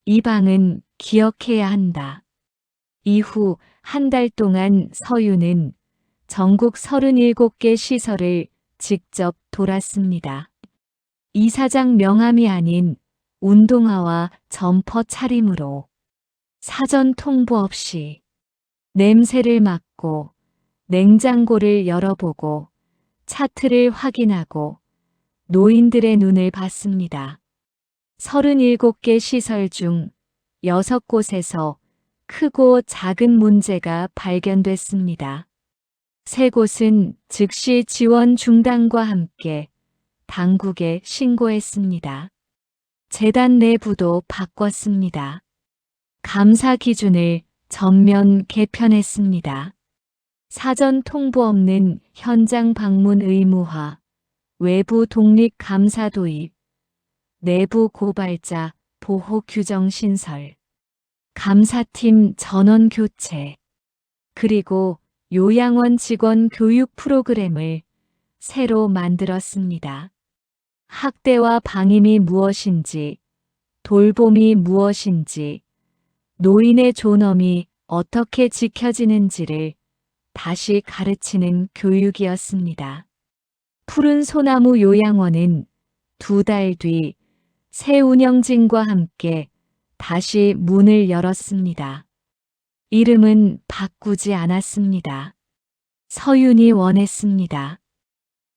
이 방은 기억해야 한다. 이후 한 달 동안 서유는 전국 37개 시설을 직접 돌았습니다. 이사장 명함이 아닌 운동화와 점퍼 차림으로 사전 통보 없이 냄새를 맡고 냉장고를 열어보고 차트를 확인하고 노인들의 눈을 봤습니다. 37개 시설 중 6곳에서 크고 작은 문제가 발견됐습니다. 3곳은 즉시 지원 중단과 함께 당국에 신고했습니다. 재단 내부도 바꿨습니다. 감사 기준을 전면 개편했습니다. 사전 통보 없는 현장 방문 의무화, 외부 독립 감사 도입, 내부 고발자 보호 규정 신설, 감사팀 전원 교체, 그리고 요양원 직원 교육 프로그램을 새로 만들었습니다. 학대와 방임이 무엇인지, 돌봄이 무엇인지, 노인의 존엄이 어떻게 지켜지는지를 다시 가르치는 교육이었습니다. 푸른 소나무 요양원은 2달 뒤 새 운영진과 함께 다시 문을 열었습니다. 이름은 바꾸지 않았습니다. 서윤이 원했습니다.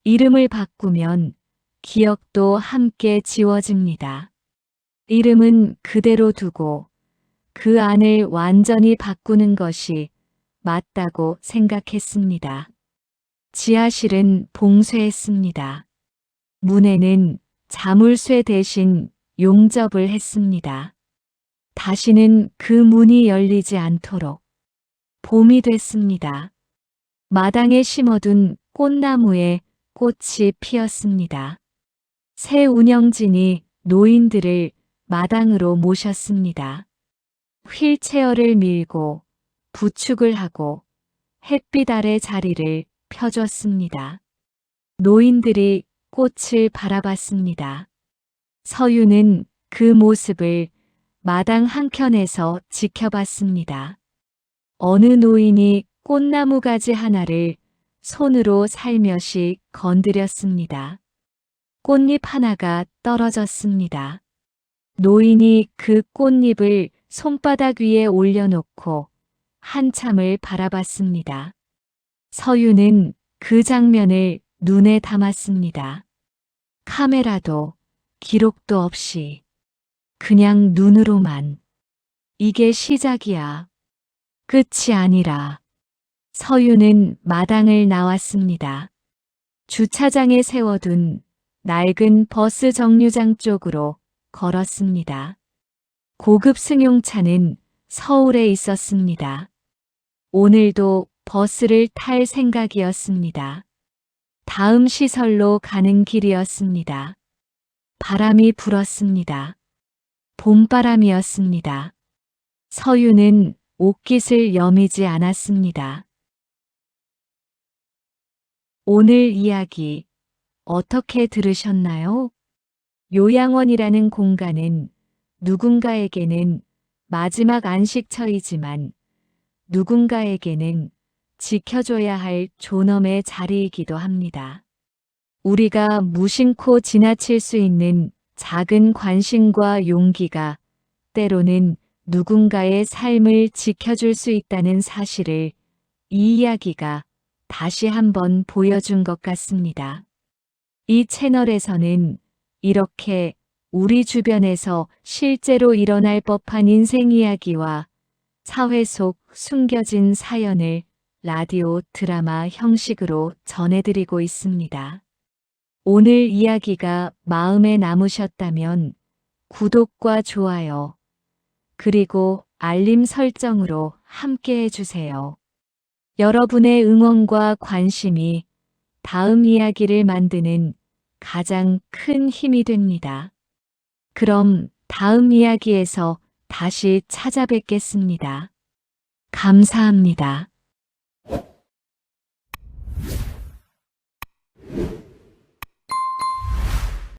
이름을 바꾸면 기억도 함께 지워집니다. 이름은 그대로 두고 그 안을 완전히 바꾸는 것이 맞다고 생각했습니다. 지하실은 봉쇄했습니다. 문에는 자물쇠 대신 용접을 했습니다. 다시는 그 문이 열리지 않도록. 봄이 됐습니다. 마당에 심어둔 꽃나무에 꽃이 피었습니다. 새 운영진이 노인들을 마당으로 모셨습니다. 휠체어를 밀고 부축을 하고 햇빛 아래 자리를 펴줬습니다. 노인들이 꽃을 바라봤습니다. 서유는 그 모습을 마당 한켠에서 지켜봤습니다. 어느 노인이 꽃나무 가지 하나를 손으로 살며시 건드렸습니다. 꽃잎 하나가 떨어졌습니다. 노인이 그 꽃잎을 손바닥 위에 올려놓고 한참을 바라봤습니다. 서유는 그 장면을 눈에 담았습니다. 카메라도 기록도 없이 그냥 눈으로만. 이게 시작이야. 끝이 아니라. 서유는 마당을 나왔습니다. 주차장에 세워둔 낡은 버스 정류장 쪽으로 걸었습니다. 고급 승용차는 서울에 있었습니다. 오늘도 버스를 탈 생각이었습니다. 다음 시설로 가는 길이었습니다. 바람이 불었습니다. 봄바람이었습니다. 서유는 옷깃을 여미지 않았습니다. 오늘 이야기 어떻게 들으셨나요? 요양원이라는 공간은 누군가에게는 마지막 안식처이지만 누군가에게는 지켜줘야 할 존엄의 자리이기도 합니다. 우리가 무심코 지나칠 수 있는 작은 관심과 용기가 때로는 누군가의 삶을 지켜줄 수 있다는 사실을 이 이야기가 다시 한번 보여준 것 같습니다. 이 채널에서는 이렇게 우리 주변에서 실제로 일어날 법한 인생 이야기와 사회 속 숨겨진 사연을 라디오 드라마 형식으로 전해드리고 있습니다. 오늘 이야기가 마음에 남으셨다면 구독과 좋아요, 그리고 알림 설정으로 함께 해주세요. 여러분의 응원과 관심이 다음 이야기를 만드는 가장 큰 힘이 됩니다. 그럼 다음 이야기에서 다시 찾아뵙겠습니다. 감사합니다.